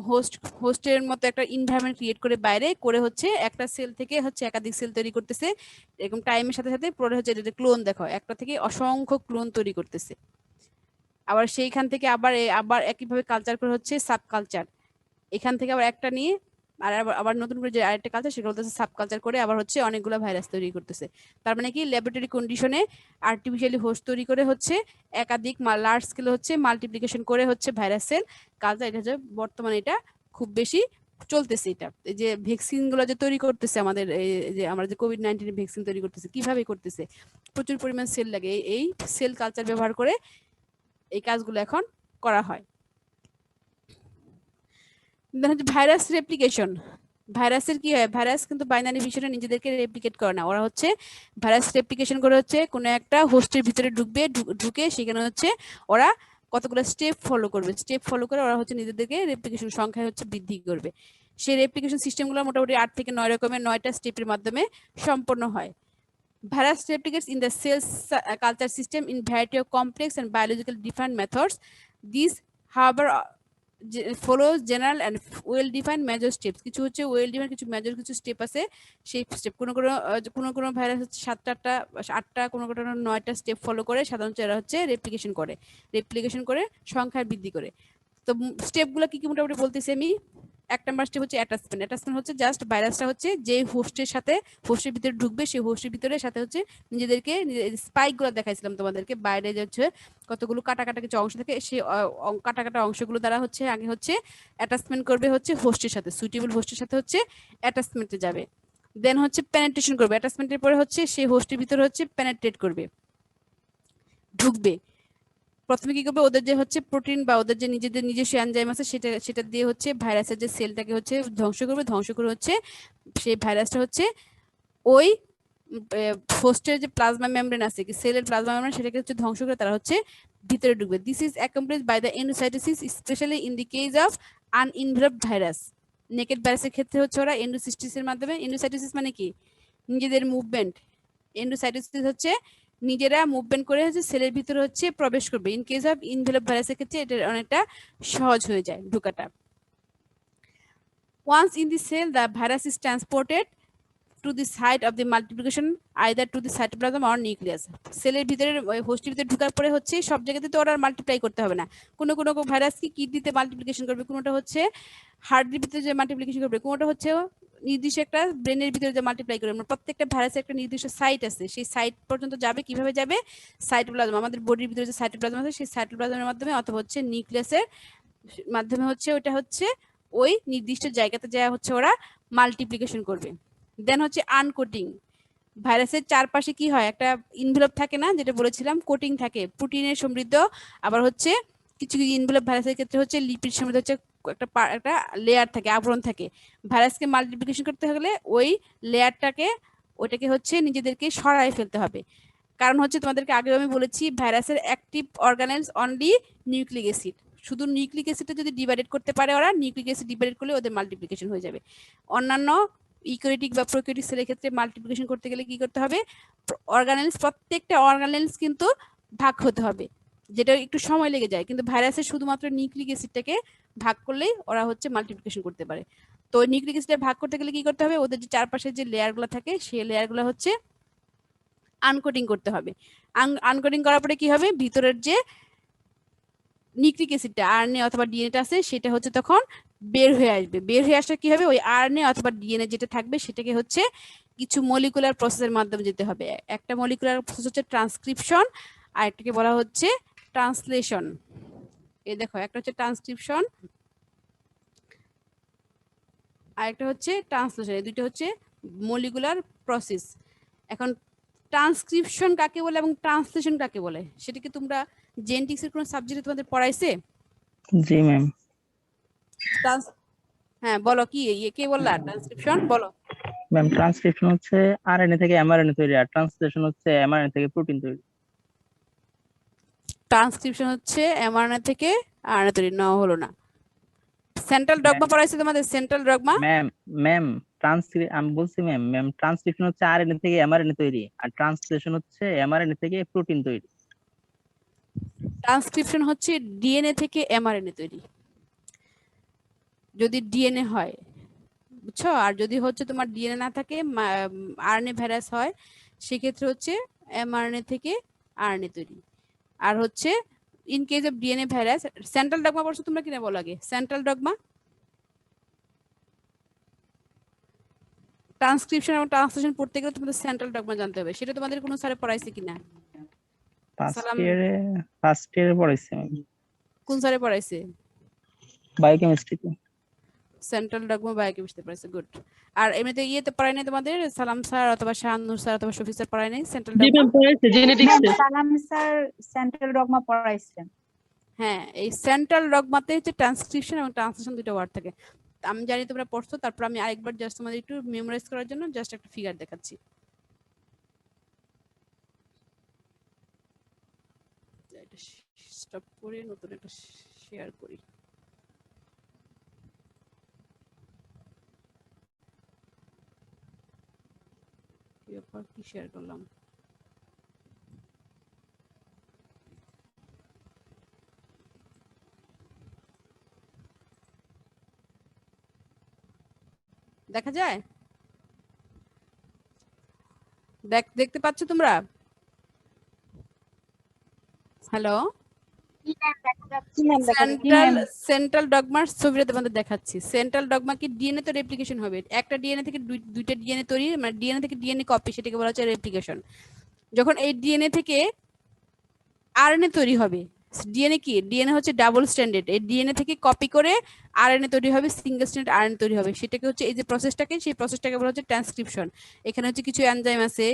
হোস্টের মতো একটা এনভায়রনমেন্ট ক্রিয়েট করে বাইরে করে হচ্ছে একটা সেল থেকে হচ্ছে একাধিক সেল তৈরি করতেছে। এরকম টাইমের সাথে সাথে পরে হচ্ছে এটা ক্লোন, দেখো একটা থেকে অসংখ্য ক্লোন তৈরি করতেছে। আবার সেইখান থেকে আবার একইভাবে কালচার করে হচ্ছে সাব কালচার। এখান থেকে আবার একটা নিয়ে আর আবার নতুন করে যে আরেকটা কালচার সেটা হচ্ছে সাব কালচার করে আবার হচ্ছে অনেকগুলো ভাইরাস তৈরি করতেছে। তার মানে কি ল্যাবরেটরি কন্ডিশনে আর্টিফিশিয়ালি হোস্ট তৈরি করে হচ্ছে একাধিক লার্জ স্কেলে হচ্ছে মাল্টিপ্লিকেশন করে হচ্ছে ভাইরাসের কালচার। এটা হচ্ছে বর্তমানে এটা খুব বেশি চলতেছে। এটা এই যে ভ্যাকসিন গুলো যে তৈরি করতেছে আমাদের, এই যে আমরা যে কোভিড-19 ভ্যাকসিন তৈরি করতেছে, কিভাবে করতেছে? প্রচুর পরিমাণ সেল লাগে, এই সেল কালচার ব্যবহার করে এই কাজগুলো এখন করা হয়। Virus replication. ভাইরাসের কি হয়, ভাইরাস কিন্তু বাইনারি ভিশনে নিজেদেরকে রেপ্লিকেট করে না, ওরা হচ্ছে ভাইরাস রেপ্লিকেশন করে হচ্ছে কোনো একটা হোস্টের ভিতরে ঢুকবে, ঢুকে সেখানে হচ্ছে ওরা কতগুলো স্টেপ ফলো করবে, স্টেপ ফলো করে ওরা হচ্ছে নিজেদেরকে রেপ্লিকেশন সংখ্যা হচ্ছে বৃদ্ধি করবে। সেই রেপ্লিকেশন সিস্টেমগুলো মোটামুটি 8 থেকে 9 রকমের 9টা স্টেপের মাধ্যমে সম্পন্ন হয়। Virus replicates in the cell culture system in variety of complex and biological different methods. These, however, follows general and well-defined major steps. কিছু হচ্ছে well-defined, কিছু major, কিছু স্টেপ আছে। সেই স্টেপ কোনো ভাইরাস হচ্ছে 7টা 8টা, কোনো 9টা স্টেপ ফলো করে সাধারণত এরা হচ্ছে রেপ্লিকেশন করে সংখ্যা বৃদ্ধি করে। তো স্টেপগুলো কি কি মোটামুটি বলতেছি আমি। 1 নাম্বার স্টেপ হচ্ছে অ্যাটাচমেন্ট। অ্যাটাচমেন্ট হচ্ছে জাস্ট ভাইরাসটা হচ্ছে যে হোস্টের সাথে, হোস্টের ভিতরে ঢুকবে, সেই হোস্টের ভিতরে সাথে হচ্ছে নিজেদেরকে স্পাইক গুলো দেখাইছিলাম তোমাদেরকে, বাইরে যে হচ্ছে কতগুলো কাটা কিছু অংশ থাকে, সেই কাটা অংশগুলো দ্বারা হচ্ছে আগে হচ্ছে অ্যাটাচমেন্ট করবে হচ্ছে হোস্টের সাথে, সুইটেবল হোস্টের সাথে হচ্ছে অ্যাটাচমেন্টে যাবে। দেন হচ্ছে পেনেট্রেশন করবে, অ্যাটাচমেন্টের পরে হচ্ছে সেই হোস্টের ভিতরে হচ্ছে পেনেট্রেট করবে, ঢুকবে। প্রথমে কি করবে, ওদের যে হচ্ছে প্রোটিন বা ওদের যে নিজেদের নিজস্ব এনজাইম আছে সেটা দিয়ে হচ্ছে ভাইরাসের যে সেলটাকে হচ্ছে ধ্বংস করে হচ্ছে সেই ভাইরাসটা হচ্ছে ওই হোস্টের যে প্লাজমা মেমব্রেন আছে, কি সেলের প্লাজমা মেমব্রেন, সেটাকে হচ্ছে ধ্বংস করে তারা হচ্ছে ভিতরে ঢুকবে। This is accomplished by the endocytosis, specially in the case of unenveloped virus. Naked ভাইরাসের ক্ষেত্রে হচ্ছে ওরা এন্ডোসাইটোসিসের মাধ্যমে, এন্ডোসাইটোসিস মানে কি নিজেদের মুভমেন্ট, এন্ডোসাইটোসিস হচ্ছে নিজেরা মুভমেন্ট করে হচ্ছে সেলের ভিতরে হচ্ছে প্রবেশ করবে। ইন কেস অফ ইনভেলপ ভাইরাসের ক্ষেত্রে এটা অনেকটা সহজ হয়ে যায় ঢোকাটা। Once in the cell, the virus is transported to the site of the multiplication, either to the cytoplasm or nucleus. সেলের ভিতরে হোস্টের ভিতরে ঢোকার পরে হচ্ছে সব জায়গাতে তো ওরা মাল্টিপ্লাই করতে হবে না। কোনো ভাইরাস কি কিডনিতে মাল্টিপ্লিকেশন করবে, কোনোটা হচ্ছে হার্টের ভিতরে যে মাল্টিপ্লিকেশন করবে, কোনোটা হচ্ছে নির্দিষ্ট একটা ব্রেনের ভিতরে যে মাল্টিপ্লাই করে। প্রত্যেকটা ভাইরাসের একটা নির্দিষ্ট সাইট আছে, সেই সাইট পর্যন্ত যাবে কিভাবে যাবে, সাইটোপ্লাজম, আমাদের বডির ভিতরে যে সাইটোপ্লাজম আছে সেই সাইটোপ্লাজমের মাধ্যমে অথবা হচ্ছে নিউক্লিয়াসের মাধ্যমে হচ্ছে ওটা হচ্ছে ওই নির্দিষ্ট জায়গাতে যা হচ্ছে ওরা মাল্টিপ্লিকেশন করবে। দেন হচ্ছে আনকোটিং। ভাইরাসের চারপাশে কি হয়, একটা ইনভেলপ থাকে না, যেটা বলেছিলাম কোটিং থাকে, প্রোটিনের সমৃদ্ধ। আবার হচ্ছে কিছু ইনভেলপ ভাইরাসের ক্ষেত্রে হচ্ছে লিপিড সমৃদ্ধ হচ্ছে একটা লেয়ার থাকে, আবরণ থাকে। ভাইরাসকে মাল্টিপ্লিকেশন করতে হলে ওই লেয়ারটাকে ওইটাকে হচ্ছে নিজেদেরকে সরায় ফেলতে হবে। কারণ হচ্ছে তোমাদেরকে আগেও আমি বলেছি ভাইরাসের active organelles only nucleic acid. শুধু নিউক্লিক অ্যাসিডটা যদি ডিভাইডেড করতে পারে ওরা, নিউক্লিক অ্যাসিড ডিভাইডেড করলে ওদের মাল্টিপ্লিকেশন হয়ে যাবে। অন্যান্য ইউক্যারিওটিক বা প্রোক্যারিওটিক সেলের ক্ষেত্রে মাল্টিপ্লিকেশন করতে গেলে কি করতে হবে, অর্গানেলস, প্রত্যেকটা অর্গানেলস কিন্তু ভাগ হতে হবে, যেটা একটু সময় লেগে যায়। কিন্তু ভাইরাসের শুধুমাত্র নিউক্লিক অ্যাসিডটাকে ভাগ করলেই ওরা হচ্ছে মাল্টিপ্লিকেশন করতে পারে। তো নিউক্লিক অ্যাসিডটা ভাগ করতে গেলে কি করতে হবে, ওদের যে চারপাশে যে লেয়ারগুলো থাকে সেই লেয়ারগুলো হচ্ছে আনকোটিং করতে হবে। আনকোটিং করার পরে কি হবে, ভিতরের যে নিউক্লিক অ্যাসিডটা আরএনএ অথবা ডিএনএটা আছে সেটা হচ্ছে তখন বের হয়ে আসবে। বের হয়ে আসলে কি হবে, ওই আরএনএ অথবা ডিএনএ যেটা থাকবে সেটাকে হচ্ছে কিছু মলিকুলার প্রসেসের মাধ্যমে যেতে হবে। একটা মলিকুলার প্রসেস হচ্ছে ট্রান্সক্রিপশন, আর একটাকে বলা হচ্ছে ট্রান্সলেশন। এই দেখো, একটা হচ্ছে ট্রান্সক্রিপশন আর একটা হচ্ছে ট্রান্সলেশন, এই দুটো হচ্ছে মলিকুলার প্রসেস। এখন ট্রান্সক্রিপশন কাকে বলে এবং ট্রান্সলেশন কাকে বলে সেটা কি তোমরা জেনেটিক্স এর কোন সাবজেক্টে তোমাদের পড়াইছে? জি ম্যাম। হ্যাঁ বলো, কি কে বললা ট্রান্সক্রিপশন বলো। ম্যাম ট্রান্সক্রিপশন হচ্ছে আরএনএ থেকে এমআরএনএ তৈরি, আর ট্রান্সলেশন হচ্ছে এমআরএনএ থেকে প্রোটিন তৈরি। ট্রান্সক্রিপশন হচ্ছে এমআরএনএ থেকে আরএনএ তৈরি, না হলো না। সেন্ট্রাল ডগমা পড়াইছে তোমাদের, সেন্ট্রাল ডগমা? ম্যাম আমি বলছি ম্যাম ট্রান্সক্রিপশন হচ্ছে আরএনএ থেকে এমআরএনএ তৈরি, আর ট্রান্সলেশন হচ্ছে এমআরএনএ থেকে প্রোটিন তৈরি। ট্রান্সক্রিপশন হচ্ছে ডিএনএ থেকে এমআরএনএ তৈরি, যদি ডিএনএ হয়, বুঝছো? আর যদি হচ্ছে তোমার ডিএনএ না থাকে, আরএনএ ভাইরাস হয়, সেক্ষেত্রে হচ্ছে এমআরএনএ থেকে আরএনএ তৈরি। আর হচ্ছে in case of DNA virus, central dogma পড়ছো তোমরা কিনা বলো আগে, সেন্ট্রাল ডগমা? ট্রান্সক্রিপশন এবং ট্রান্সলেশন পড়তে গেলে তোমাদের সেন্ট্রাল ডগমা জানতে হবে, সেটা তোমাদের কোনো স্যারে পড়াইছে কিনা? সালাম। ফার্স্ট ইয়ারে পড়াইছি আমি কোন স্যারে পড়াইছে? বায়োকেমিস্ট্রিতে। সেন্ট্রাল ডগমা বায়োকেমিস্ট্রি পড়াইছে, গুড। আর এমনিতে ইয়েতে পড়াই নাই তোমাদের সালাম স্যার অথবা শাহানুর স্যার অথবা শফিক স্যার পড়াই নাই সেন্ট্রাল জি ডগমা? ম্যাম পড়াইছে জেনেটিক্স ম্যাম সালাম স্যার সেন্ট্রাল ডগমা পড়াইছেন। হ্যাঁ, এই সেন্ট্রাল ডগমাতে হচ্ছে ট্রান্সক্রিপশন এবং ট্রান্সলেশন দুটো ওয়ার্ড থাকে। আমি জানি তোমরা পড়ছো, তারপর আমি আরেকবার জাস্ট তোমাদের একটু মেমোরাইজ করার জন্য জাস্ট একটা ফিগার দেখাচ্ছি। এটা স্টপ করে নতুন একটা শেয়ার করি। কি শেয়ার করলাম? দেখা যায়? দেখতে পাচ্ছ তোমরা? হ্যালো, সেন্ট্রাল ডগমার ছবিটা তোমাদের দেখাচ্ছি। সেন্ট্রাল ডগমা কি ডিএনএ তো রেপ্লিকেশন হবে, একটা ডিএনএ থেকে দুইটা ডিএনএ তৈরি, মানে ডিএনএ থেকে ডিএনএ কপি, সেটাকে বলা হচ্ছে রেপ্লিকেশন। যখন এই ডিএনএ থেকে আরএনএ তৈরি হবে, ডিএনএ কি, ডিএনএ হচ্ছে ডাবল স্ট্যান্ডার্ড, এই ডিএনএ থেকে কপি করে আরএনএ তৈরি হবে, সিঙ্গেল স্ট্যান্ডার্ড আরএনএ তৈরি হবে, সেটাকে হচ্ছে এই যে প্রসেসটাকে, সেই প্রসেসটাকে বলা হচ্ছে ট্রান্সক্রিপশন। এখানে হচ্ছে কিছু এনজাইম আছে,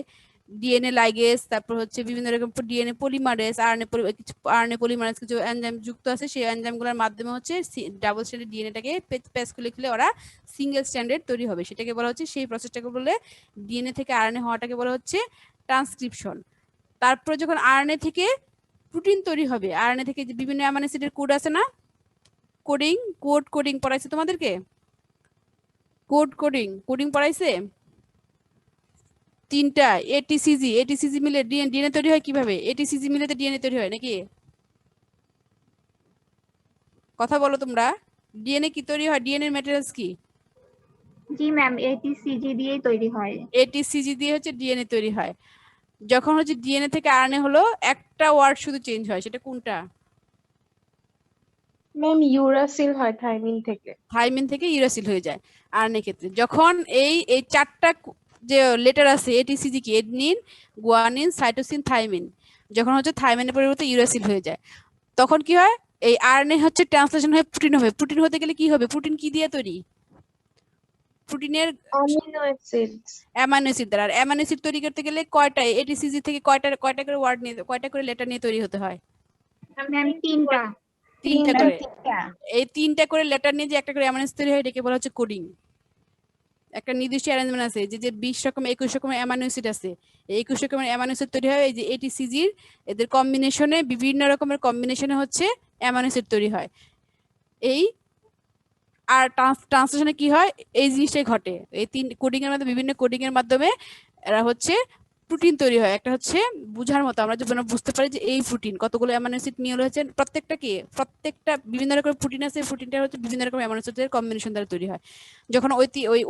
ডিএনএ লাইগেজ, তারপর হচ্ছে বিভিন্ন রকম ডিএনএ পলিমারেজ, আরএনএ পলিমারেজ কিছু এনজাইম যুক্ত আছে, সেই এনজাইমগুলোর মাধ্যমে হচ্ছে ডাবল স্ট্যান্ডার্ড ডিএনএটাকে পেজ খুলে খুলে ওরা সিঙ্গেল স্ট্যান্ডার্ড তৈরি হবে, সেটাকে বলা হচ্ছে, সেই প্রসেসটাকে বলে ডিএনএ থেকে আরএনএ হওয়াটাকে বলা হচ্ছে ট্রান্সক্রিপশন। তারপর যখন আরএনএ থেকে প্রোটিন তৈরি হবে, আরএনএ থেকে যে বিভিন্ন অ্যামাইনো অ্যাসিডের কোড আছে না, কোডিং পড়াইছে তোমাদেরকে? কোডিং পড়াইছে তিনটা, এটিসিজি মিলে ডিএনএ তৈরি হয় কিভাবে? এটিসিজি মিলে তো ডিএনএ তৈরি হয় নাকি? কথা বলো তোমরা, ডিএনএ কি তৈরি হয়? ডিএনএ ম্যাটেরিয়ালস কি? জি ম্যাম এটিসিজি দিয়েই তৈরি হয়। এটিসিজি দিয়ে হচ্ছে ডিএনএ তৈরি হয়। যখন হচ্ছে ডিএনএ থেকে আরএনএ হলো, একটা ওয়ার্ড শুধু চেঞ্জ হয়, সেটা কোনটা? ম্যাম ইউরাসিল হয় থাইমিন থেকে। থাইমিন থেকে ইউরাসিল হয়ে যায় আরএনএ ক্ষেত্রে। যখন এই চারটা যে লেটার আছে, এটিসিজি কি, এডনিন, গুয়ানিন, সাইটোসিন, থাইমিন, যখন হচ্ছে থাইমিনের পরিবর্তে ইউরাসিল হয়ে যায়, তখন কি হয়? এই আরএনএ হচ্ছে ট্রান্সলেশন হয়ে প্রোটিন হবে। প্রোটিন হতে গেলে কি হবে? প্রোটিন কি দিয়ে তৈরি? প্রোটিনের অ্যামিনো অ্যাসিডস। অ্যামাইনো অ্যাসিড দ্বারা। আর অ্যামাইনো অ্যাসিড তৈরি করতে গেলে কয়টা, এটিসিজি থেকে কয়টা করে ওয়ার্ড নিয়ে, কয়টা করে লেটার নিয়ে তৈরি হতে হয়? ম্যাম তিনটা করে। এই তিনটা করে লেটার নিয়ে যে একটা করে অ্যামাইনো অ্যাসিড তৈরি হয়, এটাকে বলা হচ্ছে কোডিং। একটা নির্দিষ্ট অ্যারেঞ্জমেন্ট আছে, যে 20 রকম 21 রকমের অ্যামাইনো অ্যাসিড আছে, এই 21 রকমের অ্যামাইনো অ্যাসিড তৈরি হয় এই যে এটিসিজির, এদের কম্বিনেশনে, বিভিন্ন রকমের কম্বিনেশনে হচ্ছে অ্যামাইনো অ্যাসিড তৈরি হয়। এই আর ট্রান্সলেশনে কি হয়? এই জিনিসটাই ঘটে। এই তিন কোডিং এর মাধ্যমে, বিভিন্ন কোডিং এর মাধ্যমে এরা হচ্ছে প্রোটিন তৈরি হয়। একটা হচ্ছে বুঝার মতো, আমরা যেন বুঝতে পারি যে এই প্রোটিন কতগুলো অ্যামাইনো অ্যাসিড নিয়ে রয়েছে, প্রত্যেকটা বিভিন্ন রকমের প্রোটিন আছে, প্রোটিনটা হচ্ছে বিভিন্ন রকমের অ্যামাইনো অ্যাসিডের কম্বিনেশন দ্বারা তৈরি হয়। যখন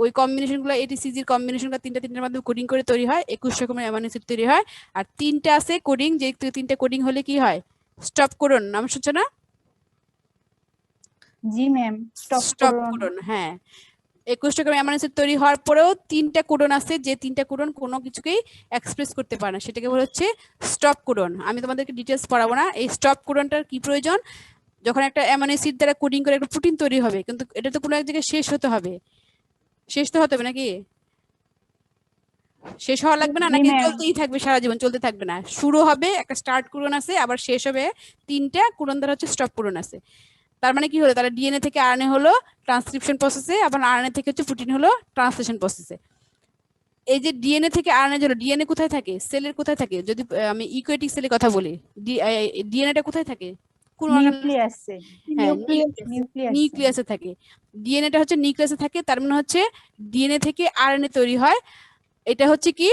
ওই কম্বিনেশনগুলো, এটিসিজির কম্বিনেশনগুলো তিনটার মাধ্যমে কোডিং করে তৈরি হয়, 21 রকমের অ্যামাইনো অ্যাসিড তৈরি হয়। আর তিনটা আছে কোডিং, যে তিনটা কোডিং হলে কি হয়? স্টপ কোডন, নাম শুনছো না? জি ম্যাম স্টপ কোডন, হ্যাঁ। 21 রকমের অ্যামাইনো অ্যাসিড তৈরি হওয়ার পরেও তিনটা কোডন আছে, যে তিনটা কোডন কোনো কিছুকেই এক্সপ্রেস করতে পারে না, সেটাকে বলা হচ্ছে স্টপ কোডন। আমি তোমাদেরকে ডিটেলস পড়াবো না। এই স্টপ কোডনটার কি প্রয়োজন? যখন একটা অ্যামাইনো অ্যাসিড দ্বারা কোডিং করে একটা প্রোটিন তৈরি হবে, কিন্তু এটা তো কোনো এক জায়গায় শেষ হতে হবে, নাকি? শেষ হওয়া লাগবে না, নাকি চলতেই থাকবে সারা জীবন? চলতে থাকবে না, শুরু হবে একটা স্টার্ট কোডন আছে, আবার শেষ হবে তিনটা কোডন দ্বারা হচ্ছে স্টপ কোডন আছে। তার মানে কি হলো? তাহলে ডিএনএ থেকে আরএনএ হলো ট্রান্সক্রিপশন প্রসেসে, আবার আরএনএ থেকে হচ্ছে প্রোটিন হলো ট্রান্সলেশন প্রসেসে। এই যে ডিএনএ থেকে আরএনএ হলো, ডিএনএ কোথায় থাকে? সেলের কোথায় থাকে? যদি আমি ইউক্যারিওটিক সেলের কথা বলি, ডিএনএটা কোথায় থাকে? কোন নিউক্লিয়াসে। হ্যাঁ, নিউক্লিয়াসে থাকে। ডিএনএটা হচ্ছে নিউক্লিয়াসে থাকে, তার মানে হচ্ছে ডিএনএ থেকে আরএনএ তৈরি হয়। এটা হচ্ছে কি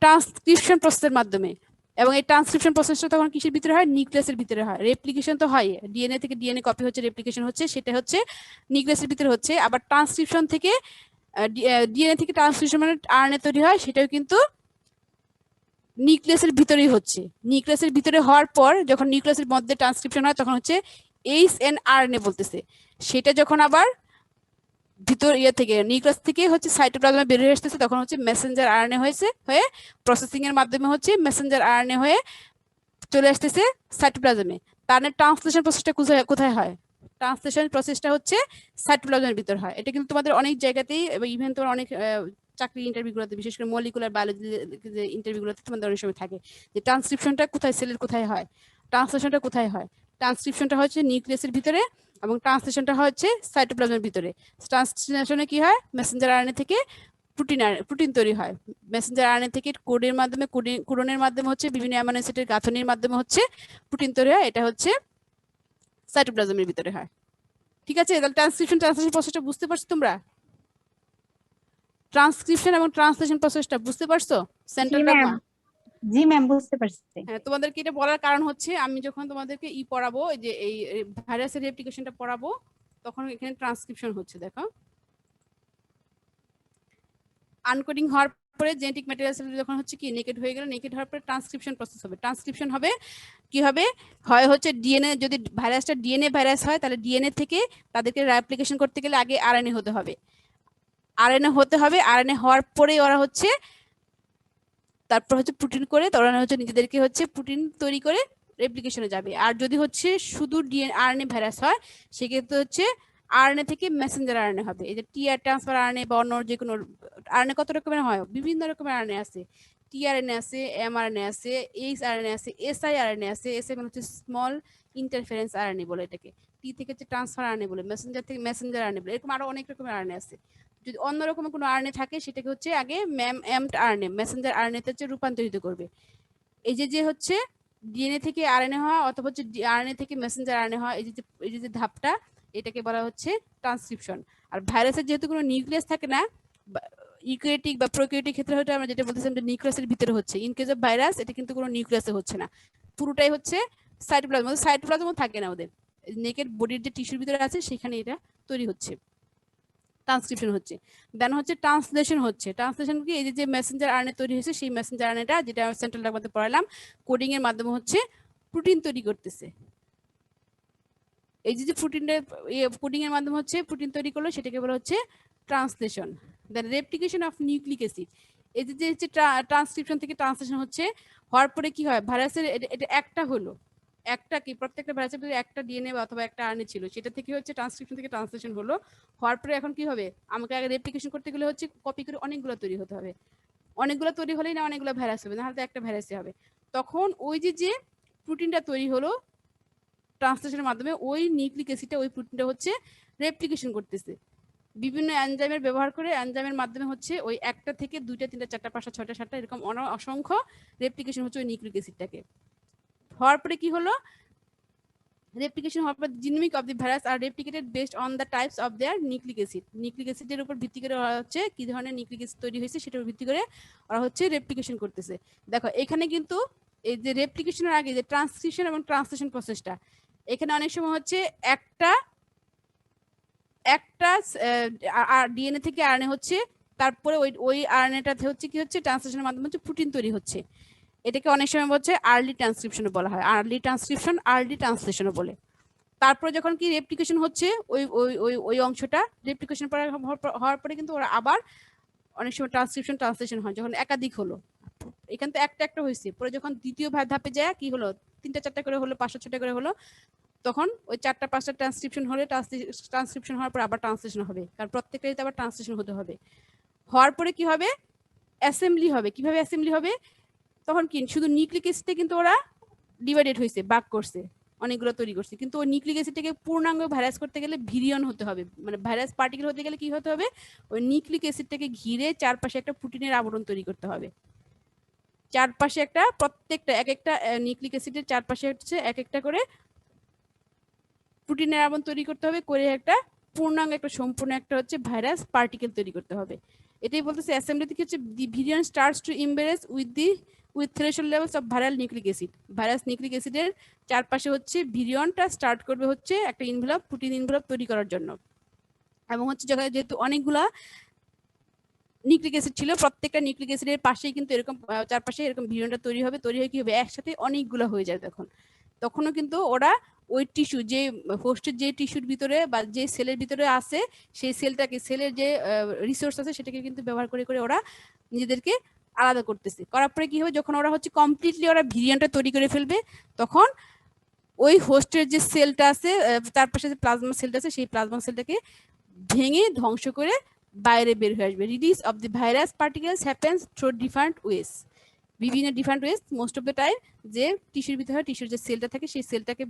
ট্রান্সক্রিপশন প্রসেসের মাধ্যমে। এবং এই ট্রান্সক্রিপশন প্রসেসটা তখন কিসের ভিতরে হয়? নিউক্লিয়াসের ভিতরে হয়। রেপ্লিকেশন তো হয়, ডিএনএ থেকে ডিএনএ কপি হচ্ছে, রেপ্লিকেশন হচ্ছে, সেটা হচ্ছে নিউক্লিয়াসের ভিতরে হচ্ছে। আবার ট্রান্সক্রিপশন থেকে ডিএনএ থেকে ট্রান্সক্রিপশন মানে আরএনএ তৈরি হয়, সেটাও কিন্তু নিউক্লিয়াসের ভিতরেই হচ্ছে। নিউক্লিয়াসের ভিতরে হওয়ার পর যখন নিউক্লিয়াসের মধ্যে ট্রান্সক্রিপশন হয়, তখন হচ্ছে এইচএনআরএনএ বলতেছে। সেটা যখন আবার ভিতর ইয়ে থেকে নিউক্লিয়াস থেকে হচ্ছে সাইটোপ্লাজমে বের হয়ে আসতেছে, তখন হচ্ছে মেসেঞ্জার আরএনএ হয়ে প্রসেসিং এর মাধ্যমে হচ্ছে মেসেঞ্জার আরএনএ হয়ে চলে আসতেছে সাইটোপ্লাজমে। তার ট্রান্সলেশন প্রসেসটা কোথায় হয়? ট্রান্সলেশন প্রসেসটা হচ্ছে সাইটোপ্লাজমের ভিতর হয়। এটা কিন্তু তোমাদের অনেক জায়গাতেই ইভেন তোমার অনেক চাকরি ইন্টারভিউগুলোতে, বিশেষ করে মলিকুলার বায়োলজি যে ইন্টারভিউগুলোতে তোমাদের অনেক সময় থাকে যে ট্রান্সক্রিপশনটা কোথায়, সেলের কোথায় হয়, ট্রান্সলেশনটা কোথায় হয়। ট্রান্সক্রিপশনটা হচ্ছে নিউক্লিয়াসের ভিতরে এবং ট্রান্সলেশনটা হচ্ছে সাইটোপ্লাজমের ভিতরে। ট্রান্সলেশনে কি হয়? মেসেঞ্জার আরএনএ থেকে প্রোটিন তৈরি হয়। মেসেঞ্জার আরএনএ থেকে কোডের মাধ্যমে কোডনের মাধ্যমে হচ্ছে বিভিন্ন অ্যামাইনো অ্যাসিডের গাঁথনির মাধ্যমে হচ্ছে প্রোটিন তৈরি হয়। এটা হচ্ছে সাইটোপ্লাজমের ভিতরে হয়। ঠিক আছে, তাহলে ট্রান্সলেশন প্রসেসটা বুঝতে পারছো তোমরা? ট্রান্সক্রিপশন এবং ট্রান্সলেশন প্রসেসটা বুঝতে পারছো? Central dogma. জি ম্যাম, বুঝতে পারছি। হ্যাঁ, তোমাদেরকে এটা বলার কারণ হচ্ছে আমি যখন তোমাদেরকে পড়াবো, যে এই ভাইরাসের রেপ্লিকেশনটা পড়াবো, তখন এখানে ট্রান্সক্রিপশন হচ্ছে। দেখো, আনকোডিং হওয়ার পরে জেনেটিক ম্যাটেরিয়ালস যখন হচ্ছে কি নেকেড হয়ে গেল, নেকেড হওয়ার পরে ট্রান্সক্রিপশন প্রসেস হবে। ট্রান্সক্রিপশন হবে কি হবে? হয় হচ্ছে ডিএনএ, যদি ভাইরাসটা ডিএনএ ভাইরাস হয় তাহলে ডিএনএ থেকে তাদেরকে রেপ্লিকেশন করতে গেলে আগে আরএনএ হতে হবে। আরএনএ হতে হবে, আরএনএ হওয়ার পরে ওরা হচ্ছে তারপর হচ্ছে প্রোটিন করে, ওরা হচ্ছে নিজেদেরকে হচ্ছে প্রোটিন তৈরি করে রেপ্লিকেশনে যাবে। আর যদি হচ্ছে শুধু আরএনএ ভাইরাস হয় সেক্ষেত্রে হচ্ছে আরএনএ থেকে মেসেঞ্জার আরএনএ হবে। এই যে টিআর ট্রান্সফার আরএনএ বা অন্য যে কোনো আরএনএ কত রকমের হয়? বিভিন্ন রকমের আরএনএ আছে। টিআরএনএ আছে, এমআরএনএ আছে, এইচ আরএনএ আছে, এসআই আরএনএ আছে। এসআই মানে হচ্ছে স্মল ইন্টারফারেন্স আরএনএ বলে এটাকে। টি থেকে হচ্ছে ট্রান্সফার আরএনএ বলে, মেসেঞ্জার থেকে মেসেঞ্জার আরএনএ বলে। এরকম আরো অনেক রকমের আরএনএ আছে। যদি অন্যরকম কোনো আরএনএ থাকে সেটাকে হচ্ছে আগে এমড আরএনএ মেসেঞ্জার আরএনএ তে হচ্ছে রূপান্তরিত করবে। এই যে হচ্ছে ডিএনএ থেকে আরএনএ হওয়া অথবা হচ্ছে আরএনএ থেকে মেসেঞ্জার আরএনএ হওয়া, এই যে ধাপটা, এটাকে বলা হচ্ছে ট্রান্সক্রিপশন। আর ভাইরাসের যেহেতু কোনো নিউক্লিয়াস থাকে না, ইউক্যারিওটিক বা প্রোক্যারিওটিক ক্ষেত্রে হয়তো আমরা যেটা বলতেছিলাম যে নিউক্লিয়াসের ভিতরে হচ্ছে, ইন কেস অফ ভাইরাস এটা কিন্তু কোনো নিউক্লিয়াসে হচ্ছে না, পুরোটাই হচ্ছে সাইটোপ্লাজম। সাইটোপ্লাজমও থাকে না, ওদের নেকের বডির যে টিস্যুর ভিতরে আছে সেখানে এটা তৈরি হচ্ছে, ট্রান্সক্রিপশন হচ্ছে। দেন হচ্ছে ট্রান্সলেশন হচ্ছে। ট্রান্সলেশন কি? এই যে মেসেঞ্জার আরএনএ তৈরি হয়েছে সেই মেসেঞ্জার আরএনএটা, যেটা সেন্ট্রাল ডগমাতে পড়ালাম, কোডিং এর মাধ্যমে হচ্ছে প্রোটিন তৈরি করতেছে। এই যে প্রোটিনটা কোডিং এর মাধ্যমে হচ্ছে প্রোটিন তৈরি করলো, সেটাকে বলা হচ্ছে translation. Then replication of nucleic acid. এই যে হচ্ছে ট্রান্সক্রিপশন থেকে ট্রান্সলেশন হচ্ছে, হওয়ার পরে কি হয়? ভাইরাসের এটা একটা হলো, একটা কি প্রত্যেকটা ভাইরাসের ভিতরে একটা ডিএনএ অথবা একটা আরএনএ ছিল, সেটা থেকে হচ্ছে ট্রান্সক্রিপশন থেকে ট্রান্সলেশন হলো। হওয়ার পরে এখন কি হবে? আমাকে আগে রেপ্লিকেশন করতে গেলে হচ্ছে কপি করে অনেকগুলো তৈরি হতে হবে। অনেকগুলো তৈরি হলেই না অনেকগুলো ভাইরাস হবে, না হলে একটা ভাইরাসই হবে। তখন ওই যে প্রোটিনটা তৈরি হলো ট্রান্সলেশনের মাধ্যমে, ওই নিউক্লিক অ্যাসিডটা ওই প্রোটিনটা হচ্ছে রেপ্লিকেশন করতেছে বিভিন্ন এনজাইমের ব্যবহার করে। এনজাইমের মাধ্যমে হচ্ছে ওই একটা থেকে দুইটা, তিনটা, চারটা, পাঁচটা, ছয়টা, সাতটা এরকম অসংখ্য রেপ্লিকেশন হচ্ছে ওই নিউক্লিক অ্যাসিডটাকে। হওয়ার পরে কি হলো? রেপ্লিকেশন হওয়ার পর genomic of the virus are replicated based on the types of their nucleic acid. Nucleic অ্যাসিডের উপর ভিত্তি করে ওরা হচ্ছে কি ধরনের নিউক্লিক অ্যাসিড তৈরি হয়েছে সেটার ভিত্তি করে ওরা হচ্ছে রেপ্লিকেশন করতেছে। দেখো এখানে কিন্তু এই যে রেপ্লিকেশনের আগে যে ট্রান্সক্রিপশন এবং ট্রান্সলেশন প্রসেসটা, এখানে অনেক সময় হচ্ছে একটা ডিএনএ থেকে আরএনএ হচ্ছে, তারপরে ওই আরএনএটাতে হচ্ছে কি হচ্ছে ট্রান্সলেশনের মাধ্যমে হচ্ছে প্রোটিন তৈরি হচ্ছে। এটাকে অনেক সময় হচ্ছে আর্লি ট্রান্সক্রিপশনও বলা হয়, আর্লি ট্রান্সক্রিপশন, আর্লি ট্রান্সলেশনও বলে। তারপরে যখন কি রেপ্লিকেশন হচ্ছে ওই ওই ওই ওই অংশটা রেপ্লিকেশন হওয়ার পরে কিন্তু ওরা আবার অনেক সময় ট্রান্সক্রিপশন ট্রান্সলেশন হয়, যখন একাধিক হলো। এখান থেকে একটা হয়েছে, পরে যখন দ্বিতীয় ধাপে যায় কি হলো, 3টা 4টা করে হলো, 5টা 6টা করে হলো, তখন ওই 4টা 5টা ট্রান্সক্রিপশন হলে ট্রান্সক্রিপশন হওয়ার পর আবার ট্রান্সলেশন হবে, কারণ প্রত্যেকটাই আবার ট্রান্সলেশন হতে হবে। হওয়ার পরে কি হবে? অ্যাসেম্বলি হবে। কিভাবে অ্যাসেম্বলি হবে? তখন কি শুধু নিউক্লিক অ্যাসিডে কিন্তু ওরা ডিভাইডেড হয়েছে, ভাগ করছে, অনেকগুলো তৈরি করছে, কিন্তু ওই নিউক্লিক অ্যাসিডটাকে পূর্ণাঙ্গ ভাইরাস করতে গেলে ভিরিয়ন হতে হবে, মানে ভাইরাস পার্টিকেল হতে গেলে কি হতে হবে? ওই নিউক্লিক অ্যাসিডটাকে ঘিরে চারপাশে একটা প্রোটিনের আবরণ তৈরি করতে হবে। চারপাশে একটা প্রত্যেকটা এক একটা নিউক্লিক অ্যাসিডের চারপাশে হচ্ছে এক একটা করে প্রোটিনের আবরণ তৈরি করতে হবে, করে একটা পূর্ণাঙ্গ একটা সম্পূর্ণ একটা হচ্ছে ভাইরাস পার্টিকেল তৈরি করতে হবে। এটাই বলতেছে অ্যাসেম্বলি থেকে হচ্ছে the virion starts to embrace with threshold levels of viral nucleic acid. Virus nucleic অ্যাসিডের চারপাশে হচ্ছে ভিরিয়নটা স্টার্ট করবে হচ্ছে একটা ইনভেলপ, প্রোটিন ইনভেলপ তৈরি করার জন্য। এবং হচ্ছে যেহেতু অনেকগুলা নিউক্লিক অ্যাসিড ছিল, প্রত্যেকটা নিউক্লিক অ্যাসিডের পাশেই কিন্তু এরকম চারপাশে এরকম ভিরিয়নটা তৈরি হবে, তৈরি হয়ে কি হবে? একসাথে অনেকগুলো হয়ে যায়। তখনও কিন্তু ওরা ওই টিস্যু যে হোস্টের যে টিস্যুর ভিতরে বা যে সেলের ভিতরে আছে সেই সেলটাকে সেলের যে রিসোর্স আছে সেটাকে কিন্তু ব্যবহার করে করে ওরা নিজেদেরকে আলাদা করতেছে। করার পরে কি হবে, যখন ওরা হচ্ছে কমপ্লিটলি ওরা ভেরিয়েন্টটা তৈরি করে ফেলবে, তখন ওই হোস্টের যে সেলটা আছে তার পাশে যে প্লাজমা সেলটা আছে সেই প্লাজমা সেলটাকে ভেঙে ধ্বংস করে বাইরে বের হয়ে আসবে। Release of the virus particles happens through different ways, বিভিন্ন different ways. Most of the time যে টিস্যুর ভিতরে হয়, টিস্যুর যে সেলটা থাকে সেই সেলটাকে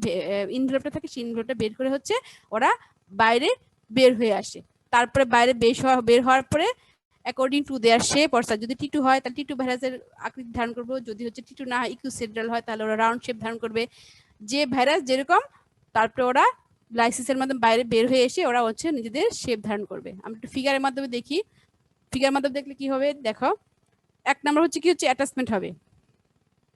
ইনভেলপটা থাকে সেই ইনভেলপটা বের করে হচ্ছে ওরা বাইরে বের হয়ে আসে। তারপরে বাইরে বের হওয়ার পরে according to their shape or size, যদি টিটু হয় তাহলে টিটু ভাইরাসের আকৃতি ধারণ করবে, যদি হচ্ছে টিটু না হয় ইকুসেড্রাল হয় তাহলে ওরা রাউন্ড শেপ ধারণ করবে। যে ভাইরাস যেরকম তারপরে ওরা লাইসিসের মাধ্যমে বাইরে বের হয়ে এসে ওরা হচ্ছে নিজেদের শেপ ধারণ করবে। আমরা একটু ফিগারের মাধ্যমে দেখি, ফিগারের মাধ্যমে দেখলে কি হবে দেখো। এক নাম্বার হচ্ছে কি হচ্ছে অ্যাটাচমেন্ট হবে।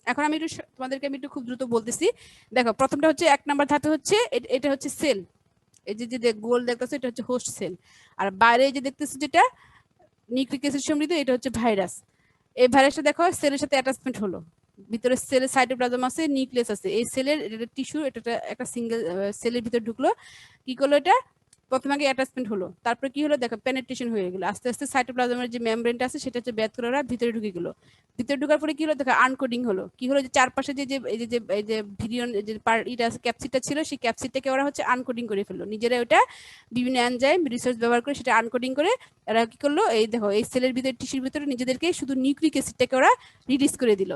এখন আমি একটু তোমাদেরকে আমি একটু খুব দ্রুত বলতেছি। দেখো প্রথমটা হচ্ছে এক নাম্বার ধাপে হচ্ছে এটা হচ্ছে সেল, এই যে যে গোল দেখতেছো এটা হচ্ছে হোস্ট সেল, আর বাইরে যে দেখতেছো যেটা নিউক্লিক অ্যাসিড সমৃদ্ধ এটা হচ্ছে ভাইরাস। এই ভাইরাসটা দেখো সেলের সাথে অ্যাটাচমেন্ট হলো, ভিতরে সেলের সাইটোপ্লাজম আছে, নিউক্লিয়াস আছে, এই সেলের এটা টিস্যু, এটা একটা সিঙ্গেল সেলের ভিতরে ঢুকলো, কি করলো এটা প্রথমে আগে অ্যাটাচমেন্ট হলো, তারপরে কি হলো দেখো পেনিট্রেশন হয়ে গেল, আস্তে আস্তে সাইটোপ্লাজমের যে মেমব্রেনটা আছে সেটা হচ্ছে ব্যাথ করে ওরা ভিতরে ঢুকে গেল। ভিতরে ঢোকার পরে কি হলো দেখো আনকোডিং হলো, কি হলো যে চারপাশে যে এই যে ভিরিয়ন যে এটা ক্যাপসিডটা ছিল সেই ক্যাপসিডটাকে ওরা হচ্ছে আনকোডিং করে ফেললো নিজেরা, ওটা বিভিন্ন এনজাইম রিসার্চ ব্যবহার করে সেটা আনকোডিং করে এরা কি করলো এই দেখো এই সেলের ভিতরে টিস্যুর ভিতরে নিজেদেরকে শুধু নিউক্লিক অ্যাসিডটাকে ওরা রিলিজ করে দিল।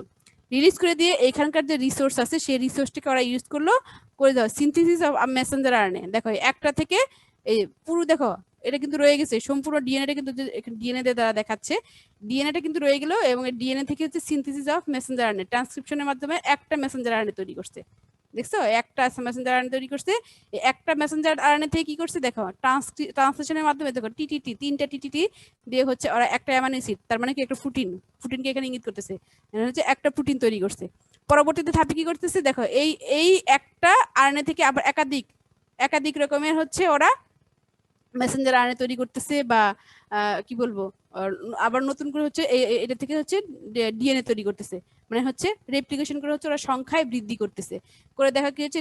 রিলিজ করে দিয়ে এখানকার যে রিসোর্স আছে সেই রিসোর্সটাকে ওরা ইউজ করলো করে দাও সিনথেসিস অফ মেসেঞ্জার আরএনএ। দেখো একটা থেকে এই পুরো দেখো এটা কিন্তু রয়ে গেছে সম্পূর্ণ ডিএনএটা কিন্তু ডিএনএ দ্বারা দেখাচ্ছে, ডিএনএটা কিন্তু রয়ে গেল এবং ডিএনএ থেকে হচ্ছে সিনথেসিস অফ মেসেঞ্জার আরএনএ ট্রান্সক্রিপশনের মাধ্যমে একটা মেসেঞ্জার আরএনএ তৈরি করছে। দেখছো একটা মেসেঞ্জার আরএনএ তৈরি করছে, এই একটা মেসেঞ্জার আরএনএ থেকে কি করছে দেখো ট্রান্সলেশনের মাধ্যমে দেখো টিটিটি তিনটা টিটিটি দিয়ে হচ্ছে ওরা একটা অ্যামাইনো অ্যাসিড, তার মানে কি একটা প্রোটিনকে এখানে ইঙ্গিত করতেছে, হচ্ছে একটা প্রোটিন তৈরি করছে। পরবর্তীতে ধাপে কি করতেছে দেখো এই একটা আরএনএ থেকে আবার একাধিক রকমের হচ্ছে ওরা মেসেঞ্জার আরএনএ তৈরি করতেছে বা কি বলবো আবার নতুন করে হচ্ছে এটা থেকে হচ্ছে ডিএনএ তৈরি করতেছে, মানে হচ্ছে রেপ্লিকেশন করে হচ্ছে ওরা সংখ্যায় বৃদ্ধি করতেছে, করে দেখা কি হচ্ছে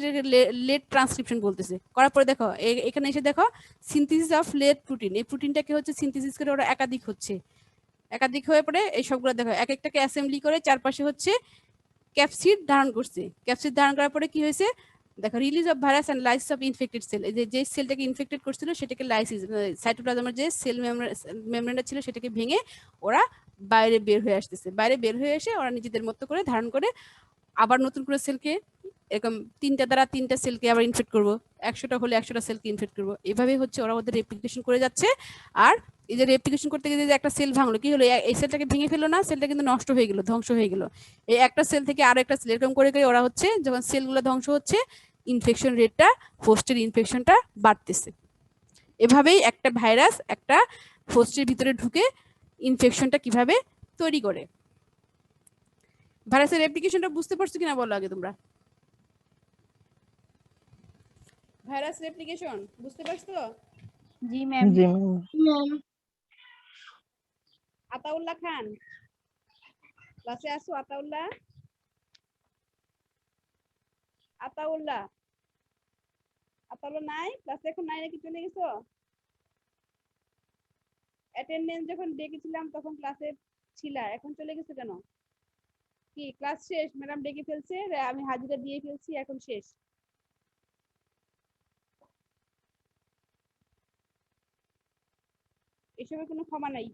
লেট ট্রান্সক্রিপশন বলতেছে। করার পরে দেখো এখানে এসে দেখো সিনথেসিস অফ লেট প্রোটিন, এই প্রোটিনটাকে হচ্ছে সিনথেসিস করে ওরা একাধিক হয়ে পড়ে এই সবগুলো দেখো এক একটাকে অ্যাসেম্বলি করে চারপাশে হচ্ছে ক্যাপসিড ধারণ করছে। ক্যাপসিড ধারণ করার পরে কি হয়েছে দেখো release of virus and lysis of infected cell, এই যে সেলটাকে ইনফেক্টেড করছিল সেটাকে লাইসিস সাইটোপ্লাজমের যে সেল মেমব্রেনটা ছিল সেটাকে ভেঙে ওরা বাইরে বের হয়ে আসতেছে, বাইরে বের হয়ে এসে ওরা নিজেদের মতো করে ধারণ করে আবার নতুন করে সেলকে এরকম তিনটা দ্বারা তিনটা সেলকে আবার ইনফেক্ট করবো, 100টা হলে 100টা সেলকে ইনফেক্ট করবো, এভাবেই হচ্ছে ওরা ওদের রেপ্লিকেশন করে যাচ্ছে। আর এই যে রেপ্লিকেশন করতে গিয়ে যে একটা সেল ভাঙলো কি হলো এই সেলটাকে ভেঙে ফেললো না, সেলটা কিন্তু নষ্ট হয়ে গেল, ধ্বংস হয়ে গেল। এই একটা সেল থেকে আরো একটা সেল এরকম করে করে ওরা হচ্ছে যখন সেলগুলো ধ্বংস হচ্ছে ইনফেকশন রেটটা হোস্টের ইনফেকশনটা বাড়তেছে। এভাবেই একটা ভাইরাস একটা হোস্টের ভিতরে ঢুকে ইনফেকশনটা কিভাবে তৈরি করে। ভাইরাসের রেপ্লিকেশনটা বুঝতে পারছো কিনা বলো আগে তোমরা, ভাইরাস রেপ্লিকেশন বুঝতে পারছো? জি ম্যাম। জি ম্যাম। আতাউল্লাহ খান ক্লাসে আসো? আতাউল্লাহ নাই ক্লাসে, এখন নাই নাকি চলে গেছো? অ্যাটেন্ডেন্স যখন ডেকেছিলাম তখন ক্লাসে ছিলা, এখন চলে গেছো কেন? কি ক্লাস শেষ? ম্যাডাম ডেকে ফেলছে, আমি হাজিরা দিয়ে ফেলছি, এখন শেষ। এসবের কোনো ক্ষমা নাই।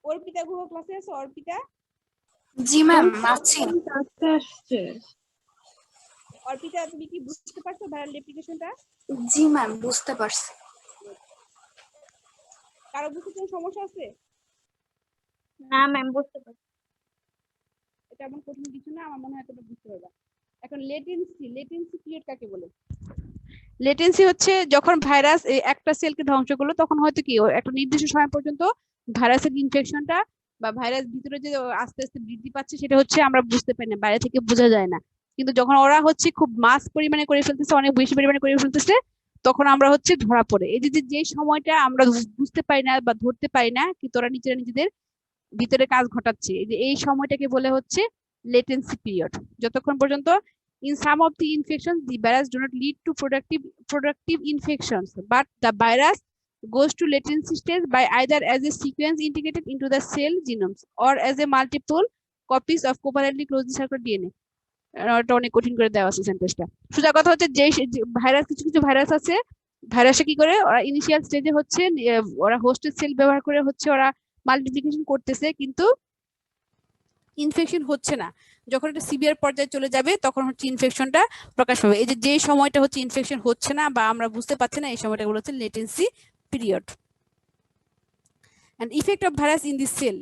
অর্পিতা গুহ ক্লাসে আছো? অর্পিতা? জি ম্যাম আছি। অর্পিতা তুমি কি বুঝতে পারছো ভাইরাল অ্যাপ্লিকেশনটা? জি ম্যাম বুঝতে পারছি। কারো বুঝতে কোনো সমস্যা আছে? না ম্যাম বুঝতে পারছি। এটা এমন কঠিন কিছু না, আমার মনে হয় তোমরা বুঝতে পারবা। এখন লেটেন্সি পিরিয়ড কাকে বলে? লেটেন্সি হচ্ছে যখন ভাইরাস এই একটা সেলকে ধ্বংস করলো তখন হয়তো কি একটা নির্দিষ্ট সময় পর্যন্ত ভাইরাসের ইনফেকশনটা বা ভাইরাস ভিতরে যে আস্তে আস্তে বৃদ্ধি পাচ্ছে সেটা হচ্ছে আমরা বুঝতে পারি না, বাইরে থেকে বোঝা যায় না। কিন্তু যখন ওরা হচ্ছে খুব মাস পরিমাণে করে ফেলতেছে, অনেক বেশি পরিমাণে করে ফেলতেছে, তখন আমরা হচ্ছে ধরা পড়ে। এই যে সময়টা আমরা বুঝতে পারি না বা ধরতে পারি না কিন্তু ওরা নিজেদের ভিতরে কাজ ঘটাচ্ছে, এই যে এই সময়টাকে বলে হচ্ছে লেটেন্সি পিরিয়ড। যতক্ষণ পর্যন্ত In some of the infections, the virus do not lead to productive infections, but the virus goes to latency stage by either as a sequence integrated into the cell genomes or as a multiple copies of covalently closely circular DNA. এটা অনেক কঠিন করে দেওয়া আছে সেন্টেন্সটা। সোজা কথা হচ্ছে যে ভাইরাস, কিছু কিছু ভাইরাস আছে, ভাইরাসে কি করে ওরা ইনিশিয়াল স্টেজে হচ্ছে ওরা হোস্টের সেল ব্যবহার করে হচ্ছে ওরা মাল্টিপ্লিকেশন করতেছে, কিন্তু ইনফেকশন হচ্ছে না। যখন এটা সিভিয়ার পর্যায়ে চলে যাবে তখন হচ্ছে ইনফেকশনটা প্রকাশ পাবে। এই যে সময়টা হচ্ছে ইনফেকশন হচ্ছে না বা আমরা বুঝতে পারছি না, এই সময়টা হচ্ছে latency period. and effect of virus in the cell,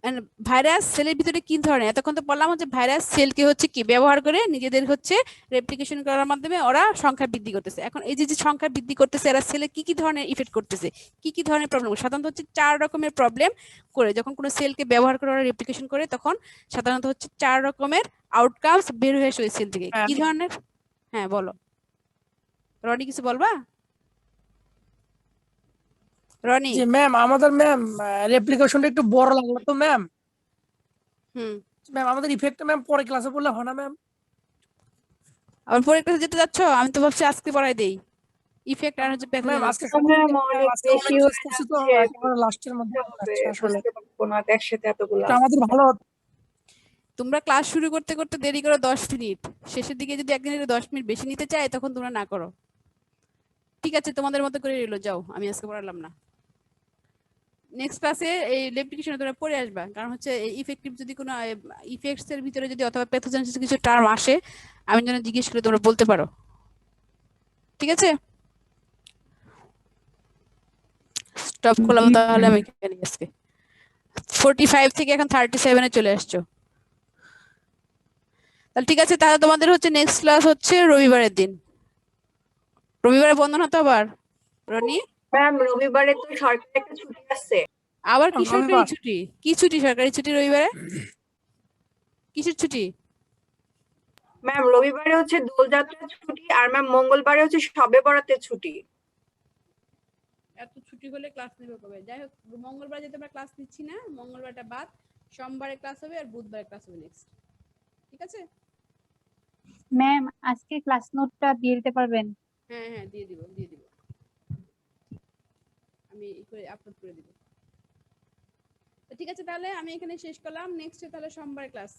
and virus সেলের ভিতরে কি ধরনের, এতক্ষণ তো বললাম হচ্ছে ভাইরাস সেলকে হচ্ছে কি ব্যবহার করে নিজেদের হচ্ছে রেপ্লিকেশন করার মাধ্যমে ওরা সংখ্যা বৃদ্ধি করতেছে। এখন এই যে সংখ্যা বৃদ্ধি করতেছে এরা সেলে কি কি ধরনের ইফেক্ট করতেছে, কি কি ধরনের প্রবলেম, সাধারণত হচ্ছে 4 রকমের প্রবলেম করে। যখন কোনো সেলকে ব্যবহার করে ওরা রেপ্লিকেশন করে তখন সাধারণত হচ্ছে 4 রকমের আউটকামস বের হয়ে আসে ওই সেল থেকে। কি ধরনের? হ্যাঁ বলো রনি, কিছু বলবা? রনি? জি ম্যাম, আমাদের ম্যাম রেপ্লিকেশনটা একটু বড় লাগলো তো ম্যাম। ম্যাম আমাদের ইফেক্টটা ম্যাম পরে ক্লাসে পড়লে হয় না ম্যাম? আবার পরে ক্লাসে যেতে যাচ্ছ? আমি তো ভাবছি আজকে পড়াই দেই ইফেক্ট আর হচ্ছে ম্যাম আজকে ম্যাম অনেক বেশি হয়ে করছি তো যাচ্ছে, একেবারে লাস্টের মধ্যে আসলে বুঝতে পারবো না একসাথে এতগুলো। এটা আমাদের ভালো হতো। তোমরা ক্লাস শুরু করতে করতে দেরি করো 10 মিনিট, শেষের দিকে যদি একদিন 10 মিনিট বেশি নিতে চায় তখন তোমরা না করো। ঠিক আছে, তোমাদের মতো করে রইলো, যাও, আমি আজকে পড়ালাম না। নেক্সট ক্লাসে এই রেপ্লিকেশন তোমরা পড়ে আসবা, কারণ হচ্ছে এই ইফেক্টিভ যদি কোনো ইফেক্টস এর ভিতরে যদি অথবা প্যাথোজেনিস কিছু টার্ম আসে আমি যেন জিজ্ঞেস করে তোমরা বলতে পারো। ঠিক আছে, স্টপ করলাম তাহলে আমি এখানে আজকে 45 থেকে এখন 37 এ চলে আসছো। তাহলে ঠিক আছে, তাহলে তোমাদের হচ্ছে নেক্সট ক্লাস হচ্ছে রবিবারের দিন। রবিবারে বন্ধ না তো আবার রনি? ম্যাম রবিবারে তো সরকারি একটা ছুটি আছে। আবার কি সরকারি রবিবার? ছুটি? কি ছুটি, সরকারি ছুটি রবিবারে? কিসের ছুটি? ম্যাম রবিবারে হচ্ছে দোলযাত্রার ছুটি, আর ম্যাম মঙ্গলবারে হচ্ছে শবে বরাতের ছুটি। এত ছুটি হলে ক্লাস নেবে কবে? যাই হোক, মঙ্গলবার যেতে আমরা ক্লাস নিচ্ছি না, মঙ্গলবারটা বাদ, সোমবারে ক্লাস হবে আর বুধবারে ক্লাস হবে নেক্সট। ঠিক আছে? ম্যাম আজকে ক্লাস নোটটা দিয়ে দিতে পারবেন? হ্যাঁ হ্যাঁ দিয়ে দিব, আমি আপলোড করে দিব। তো ঠিক আছে, তাহলে আমি এখানে শেষ করলাম। নেক্সট তাহলে সোমবার ক্লাস।